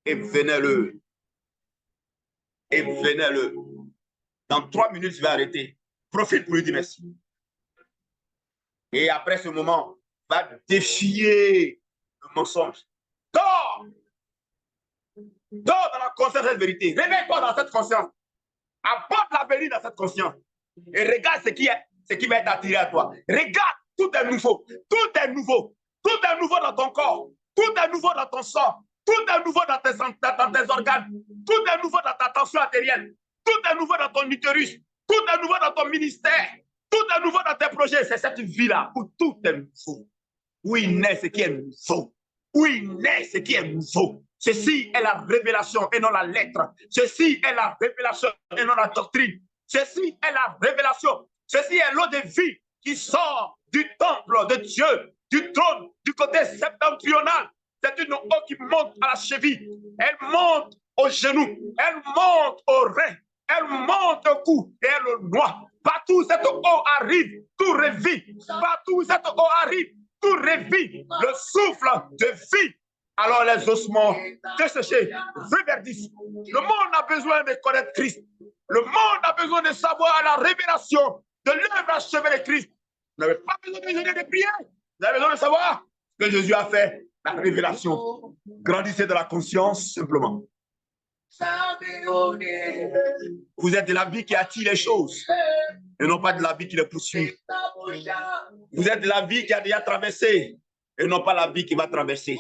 et venez-le. Et venez-le. Dans 3 minutes, je vais arrêter. Profite pour lui dire merci. Et après ce moment, va défier le mensonge. Dors! Dors dans la conscience de cette vérité. Réveille-toi dans cette conscience. Apporte la vérité dans cette conscience. Et regarde ce qui va être attiré à toi. Regarde, tout est nouveau. Tout est nouveau. Tout est nouveau dans ton corps. Tout est nouveau dans ton sang. Tout est nouveau dans tes organes. Tout est nouveau dans ta tension artérielle. Tout est nouveau dans ton utérus. Tout est nouveau dans ton ministère. Tout est nouveau dans tes projets. C'est cette vie-là où tout est nouveau. Où il naît ce qui est nouveau. Où il naît ce qui est nouveau. Ceci est la révélation et non la lettre. Ceci est la révélation et non la doctrine. Ceci est la révélation. Ceci est l'eau de vie qui sort du temple de Dieu, du trône, du côté septentrional. C'est une eau qui monte à la cheville. Elle monte aux genoux. Elle monte aux reins. Elle monte au cou et elle noie. Partout où cette eau arrive, tout revit. Partout où cette eau arrive, tout revit. Le souffle de vie. Alors les ossements desséchés reverdissent. Le monde a besoin de connaître Christ. Le monde a besoin de savoir la révélation de l'œuvre achevée de Christ. Vous n'avez pas besoin de prier. Vous avez besoin de savoir ce que Jésus a fait. La révélation. Grandissez de la conscience simplement. Vous êtes de la vie qui attire les choses et non pas de la vie qui les poursuit. Vous êtes de la vie qui a déjà traversé et non pas la vie qui va traverser.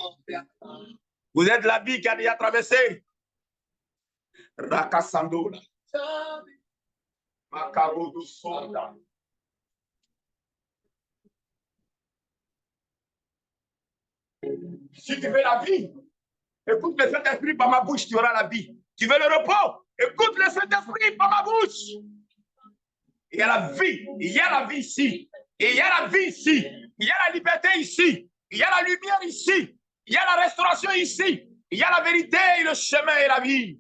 Vous êtes de la vie qui a déjà traversé. Rakasandola. Makarodo Sonda. Si tu veux la vie, écoute le Saint-Esprit par ma bouche, tu auras la vie. Tu veux le repos, écoute le Saint-Esprit par ma bouche. Il y a la vie, il y a la vie ici. Et il y a la vie ici. Il y a la liberté ici. Il y a la lumière ici. Il y a la restauration ici. Il y a la vérité, le chemin et la vie.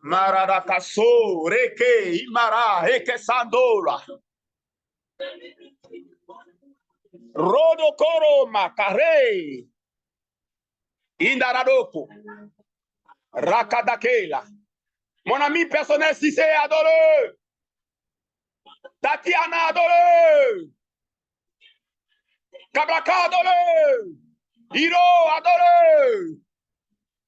Maradakaso, Reke, Imara, Reke Sandola. Rodokoro Makare. Indaradoko. Rakadakela. Mon ami personnel, si c'est adoré. Tatiana adoré. Kabraka adoré. Hiro adoré.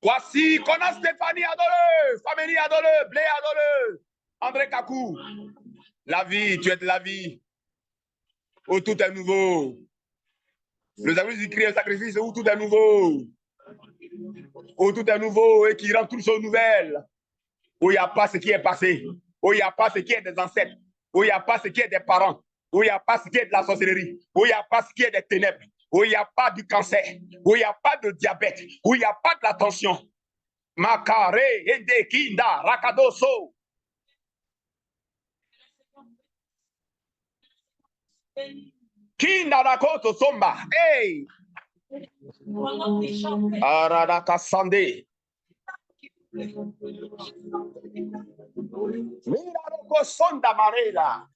Voici Kona Stéphanie adoré. Famille adoré. Blé adoré. André Kakou. La vie, tu es de la vie. Où tout est nouveau. Le amis du Christ, sacrifice où tout est nouveau. Où tout est nouveau et qui rend toutes choses nouvelles. Où il n'y a pas ce qui est passé. Où il n'y a pas ce qui est des ancêtres. Où il n'y a pas ce qui est des parents. Où il n'y a pas ce qui est de la sorcellerie. Où il n'y a pas ce qui est des ténèbres. Où il n'y a pas du cancer. Où il n'y a pas de diabète. Où il n'y a pas de la tension. Makare, Ende, Kinda, Rakadoso. Kinda Rakoto Somba. Hey! Aradaka Sande. Miraroko Sonda Marela.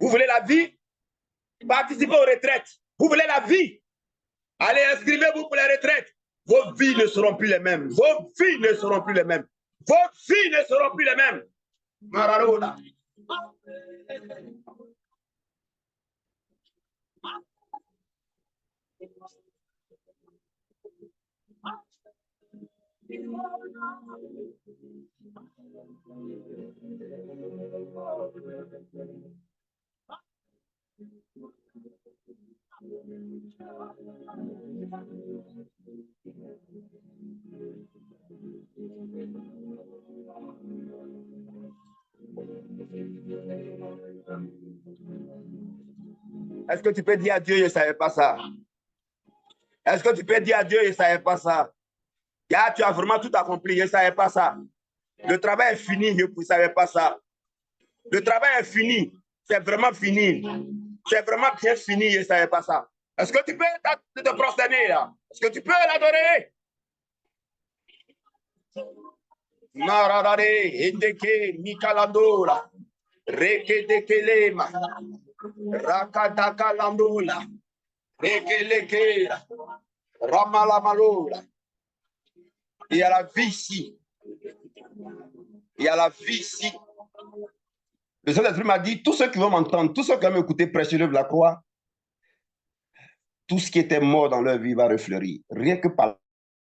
Vous voulez la vie? Participez aux retraites. Vous voulez la vie? Allez, inscrivez-vous pour les retraites. Vos vies ne seront plus les mêmes. Vos vies ne seront plus les mêmes. Vos vies ne seront plus les mêmes. Mararola. Est-ce que tu peux dire à Dieu, je ne savais pas ça? Est-ce que tu peux dire à Dieu, je ne savais pas ça? Là, tu as vraiment tout accompli, je ne savais pas ça. Le travail est fini, je ne savais pas ça. Le travail est fini, c'est vraiment fini. C'est vraiment bien fini, je ne savais pas ça. Est-ce que tu peux te prosterner là? Est-ce que tu peux l'adorer? Maradare, Endeke, Mikalandola, Rekedekelema, Rakadakalandola, Rekeleke, Ramalamalola. Il y a la vie ici. Il y a la vie ici. Le Saint-Esprit m'a dit, tous ceux qui vont m'entendre, tous ceux qui vont m'écouter prêcher de la croix, tout ce qui était mort dans leur vie va refleurir. Rien que par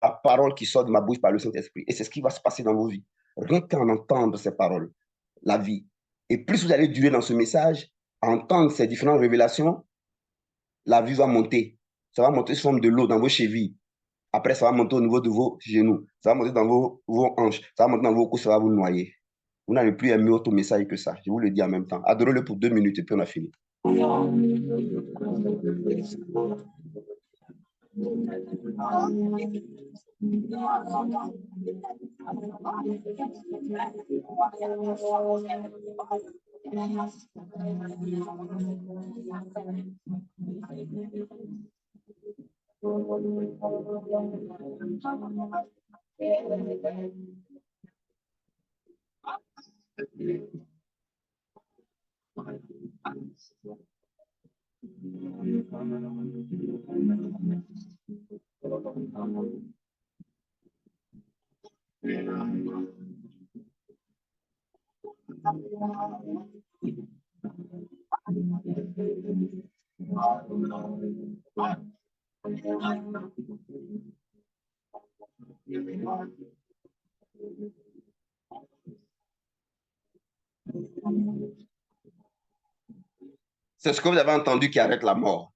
la parole qui sort de ma bouche par le Saint-Esprit. Et c'est ce qui va se passer dans vos vies. Rien qu'en entendre ces paroles, la vie. Et plus vous allez durer dans ce message, à entendre ces différentes révélations, la vie va monter. Ça va monter sous forme de l'eau dans vos chevilles. Après, ça va monter au niveau de vos genoux. Ça va monter dans vos hanches. Ça va monter dans vos coups, ça va vous noyer. Vous n'allez plus aimer autre message que ça. Je vous le dis en même temps. Adorez-le pour 2 minutes et puis on a fini. C'est ce que vous avez entendu qui arrête la mort.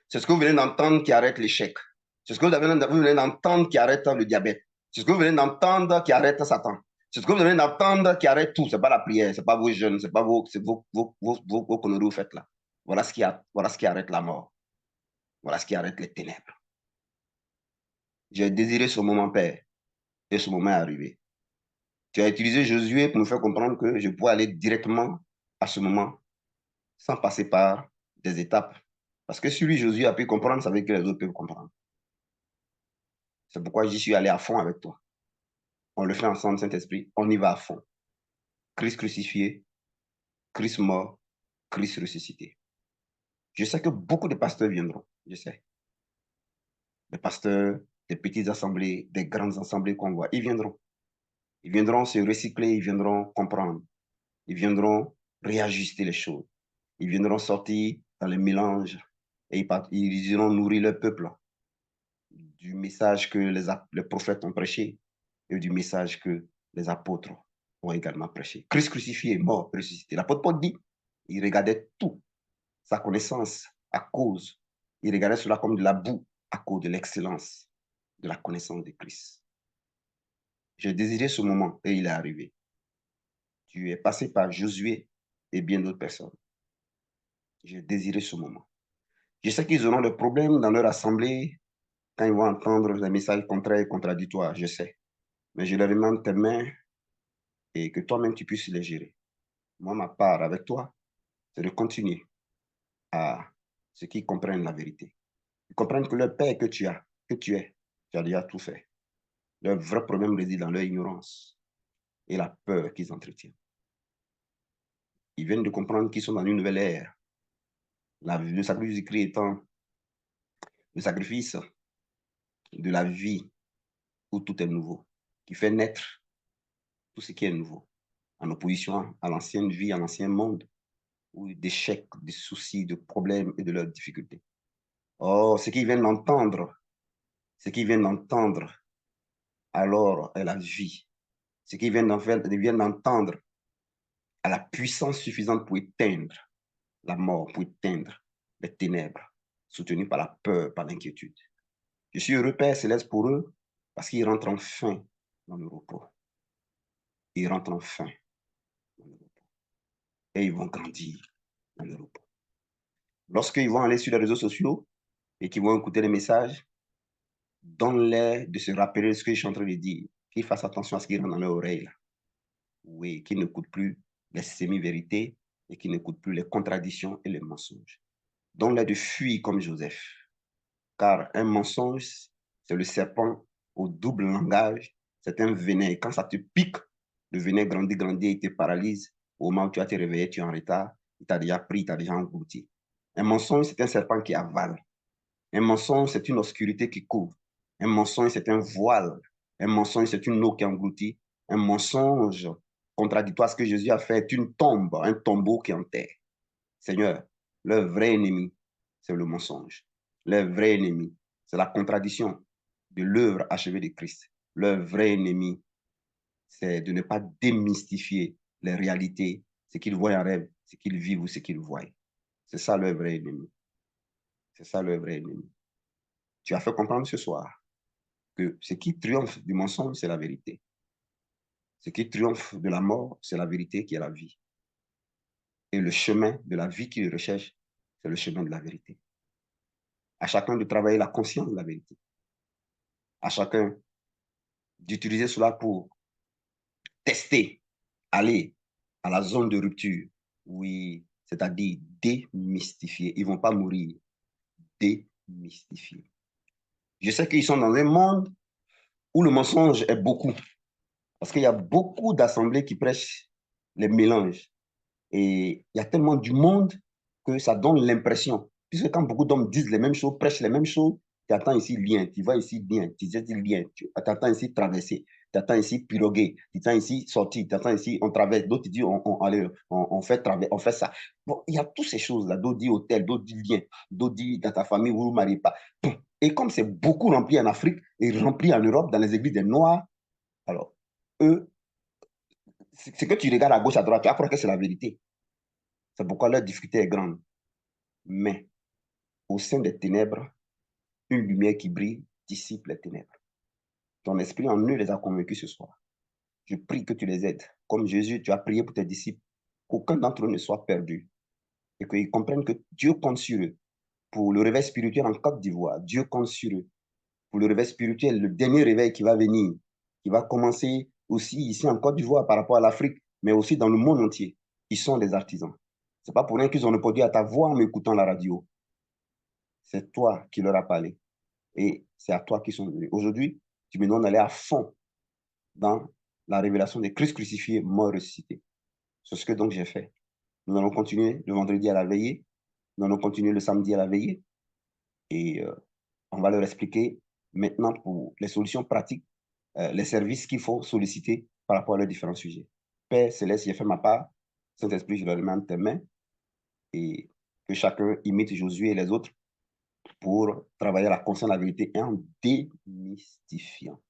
C'est ce que vous venez d'entendre qui arrête l'échec. C'est ce que vous venez d'entendre qui arrête le diabète. C'est ce que vous venez d'entendre qui arrête Satan. C'est ce que vous venez d'entendre qui arrête tout. Ce n'est pas la prière, ce n'est pas vos jeûnes, ce n'est pas vos conneries que vous faites là. Voilà ce qui arrête la mort. Voilà ce qui arrête les ténèbres. J'ai désiré ce moment, Père, et ce moment est arrivé. Tu as utilisé Josué pour nous faire comprendre que je pouvais aller directement à ce moment sans passer par des étapes. Parce que si lui, Josué, a pu comprendre, ça veut dire que les autres peuvent comprendre. C'est pourquoi j'y suis allé à fond avec toi. On le fait ensemble, Saint-Esprit. On y va à fond. Christ crucifié, Christ mort, Christ ressuscité. Je sais que beaucoup de pasteurs viendront. Je sais. Des pasteurs, des petites assemblées, des grandes assemblées qu'on voit. Ils viendront. Ils viendront se recycler, ils viendront comprendre. Ils viendront réajuster les choses. Ils viendront sortir dans les mélanges et ils iront nourrir le peuple du message que les prophètes ont prêché et du message que les apôtres ont également prêché. Christ crucifié, mort, ressuscité. L'apôtre Paul dit, il regardait tout, sa connaissance à cause, il regardait cela comme de la boue à cause de l'excellence de la connaissance de Christ. J'ai désiré ce moment et il est arrivé. Tu es passé par Josué et bien d'autres personnes. J'ai désiré ce moment. Je sais qu'ils auront des problèmes dans leur assemblée quand ils vont entendre des messages contraires et contradictoires, je sais. Mais je leur demande tes mains et que toi-même tu puisses les gérer. Moi, ma part avec toi, c'est de continuer à ceux qui comprennent la vérité. Ils comprennent que le Père que tu as, que tu es, tu as déjà tout fait. Leur vrai problème réside dans leur ignorance et la peur qu'ils entretiennent. Ils viennent de comprendre qu'ils sont dans une nouvelle ère. Le sacrifice du Christ étant le sacrifice de la vie où tout est nouveau, qui fait naître tout ce qui est nouveau, en opposition à l'ancienne vie, à l'ancien monde, où d'échecs, de soucis, de problèmes et de leurs difficultés. Oh, ce qu'ils viennent d'entendre, alors est la vie. Ce qu'ils viennent d'entendre a la puissance suffisante pour éteindre la mort, pour éteindre les ténèbres, soutenues par la peur, par l'inquiétude. Je suis heureux, Père Céleste, pour eux, parce qu'ils rentrent enfin dans le repos. Ils rentrent enfin dans le repos. Et ils vont grandir dans le repos. Lorsqu'ils vont aller sur les réseaux sociaux et qu'ils vont écouter les messages, donne-leur de se rappeler ce que je suis en train de dire, qu'ils fassent attention à ce qui rentre dans leur oreille. Oui, qu'ils n'écoutent plus les semi-vérités et qu'ils n'écoutent plus les contradictions et les mensonges. Donne-leur de fuir comme Joseph. Car un mensonge, c'est le serpent au double langage, c'est un venin. Et quand ça te pique, le venin grandit et te paralyse. Au moment où tu vas te réveiller, tu es en retard, il t'a déjà pris, il t'a déjà englouti. Un mensonge, c'est un serpent qui avale. Un mensonge, c'est une obscurité qui couvre. Un mensonge, c'est un voile. Un mensonge, c'est une eau qui engloutit. Un mensonge contradictoire à ce que Jésus a fait est une tombe, un tombeau qui enterre. Seigneur, leur vrai ennemi, c'est le mensonge. leur vrai ennemi. C'est la contradiction de l'œuvre achevée de Christ. Leur vrai ennemi, c'est de ne pas démystifier les réalités, ce qu'ils voient en rêve, ce qu'ils vivent ou ce qu'ils voient. C'est ça leur vrai ennemi. C'est ça leur vrai ennemi. Tu as fait comprendre ce soir que ce qui triomphe du mensonge, c'est la vérité. Ce qui triomphe de la mort, c'est la vérité qui est la vie. Et le chemin de la vie qu'ils recherchent, c'est le chemin de la vérité. À chacun de travailler la conscience de la vérité. À chacun d'utiliser cela pour tester, aller à la zone de rupture. Oui, c'est-à-dire démystifier. Ils ne vont pas mourir. Démystifier. Je sais qu'ils sont dans un monde où le mensonge est beaucoup. Parce qu'il y a beaucoup d'assemblées qui prêchent les mélanges. Et il y a tellement du monde que ça donne l'impression. Puisque quand beaucoup d'hommes disent les mêmes choses, prêchent les mêmes choses, tu attends ici lien, tu vas ici lien, tu dis lien, tu attends ici traverser, tu attends ici piroguer, tu attends ici sortir, tu attends ici on traverse, d'autres disent on fait traverser, on fait ça. Bon, il y a toutes ces choses-là, d'autres disent hôtel, d'autres disent lien, d'autres disent dans ta famille, vous ne vous mariez pas. Et comme c'est beaucoup rempli en Afrique et rempli en Europe, dans les églises des Noirs, alors, eux, ce que tu regardes à gauche, à droite, tu apprends que c'est la vérité. C'est pourquoi leur difficulté est grande. Mais au sein des ténèbres, une lumière qui brille dissipe les ténèbres. Ton esprit en eux les a convaincus ce soir. Je prie que tu les aides. Comme Jésus, tu as prié pour tes disciples, qu'aucun d'entre eux ne soit perdu et qu'ils comprennent que Dieu compte sur eux pour le réveil spirituel en Côte d'Ivoire. Dieu compte sur eux pour le réveil spirituel, le dernier réveil qui va venir, qui va commencer aussi ici en Côte d'Ivoire par rapport à l'Afrique, mais aussi dans le monde entier. Ils sont des artisans. Ce n'est pas pour rien qu'ils ont répondu à ta voix en m'écoutant la radio. C'est toi qui leur as parlé. Et c'est à toi qu'ils sont venus. Aujourd'hui, tu me demandes d'aller à fond dans la révélation de Christ crucifié, mort ressuscité. C'est ce que donc j'ai fait. Nous allons continuer le vendredi à la veillée. Nous allons continuer le samedi à la veillée. Et on va leur expliquer maintenant pour les solutions pratiques, les services qu'il faut solliciter par rapport à leurs différents sujets. Père Céleste, j'ai fait ma part. Saint-Esprit, je leur demande tes mains. Et que chacun imite Josué et les autres pour travailler à la conscience de la vérité et en démystifiant.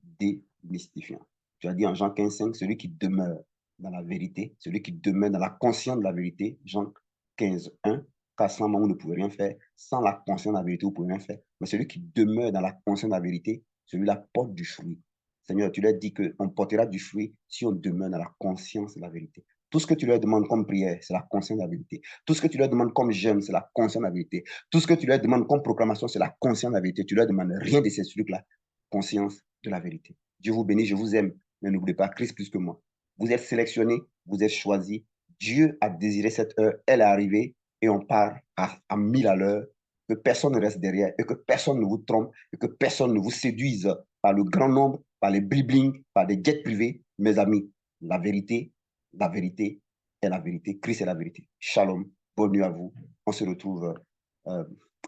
Démystifiant. Tu as dit en Jean 15,5, celui qui demeure dans la vérité, celui qui demeure dans la conscience de la vérité, Jean 15,1, car sans moi, vous ne pouvez rien faire. Sans la conscience de la vérité, vous ne pouvez rien faire. Mais celui qui demeure dans la conscience de la vérité, celui-là porte du fruit. Seigneur, tu leur dis qu'on portera du fruit si on demeure dans la conscience de la vérité. Tout ce que tu leur demandes comme prière, c'est la conscience de la vérité. Tout ce que tu leur demandes comme jeûne, c'est la conscience de la vérité. Tout ce que tu leur demandes comme proclamation, c'est la conscience de la vérité. Tu leur demandes rien de ces trucs-là. Conscience de la vérité. Dieu vous bénit, je vous aime. Mais n'oubliez pas, Christ plus que moi. Vous êtes sélectionnés, vous êtes choisis. Dieu a désiré cette heure, elle est arrivée et on part à 1000 à l'heure. Que personne ne reste derrière et que personne ne vous trompe et que personne ne vous séduise par le grand nombre, par les blibling, par des jets privés. Mes amis, la vérité est la vérité. Christ est la vérité. Shalom. Bonne nuit à vous. On se retrouve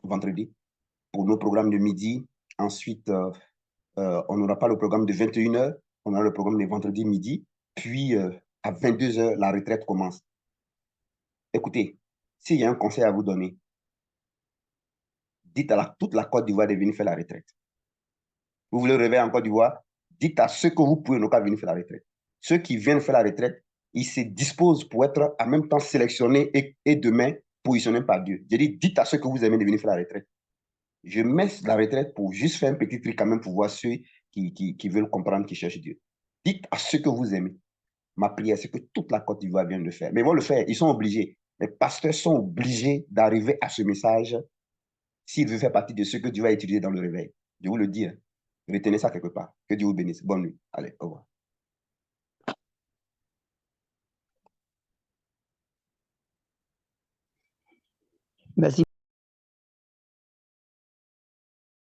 vendredi pour nos programmes de midi. Ensuite, on n'aura pas le programme de 21h, on aura le programme de vendredi midi. Puis, à 22h, la retraite commence. Écoutez, s'il y a un conseil à vous donner, dites à toute la Côte d'Ivoire de venir faire la retraite. Vous voulez réveiller en Côte d'Ivoire, dites à ceux que vous pouvez ne pas venir faire la retraite. Ceux qui viennent faire la retraite, ils se disposent pour être en même temps sélectionnés et demain positionnés par Dieu. Je dis, dites à ceux que vous aimez de venir faire la retraite. Je mets la retraite pour juste faire un petit truc quand même pour voir ceux qui veulent comprendre, qui cherchent Dieu. Dites à ceux que vous aimez. Ma prière, c'est que toute la Côte d'Ivoire vienne le faire. Mais ils vont le faire, ils sont obligés. Les pasteurs sont obligés d'arriver à ce message s'ils veulent faire partie de ceux que Dieu va utiliser dans le réveil. Je vous le dis. Hein. Retenez ça quelque part. Que Dieu vous bénisse. Bonne nuit. Allez, au revoir. Merci.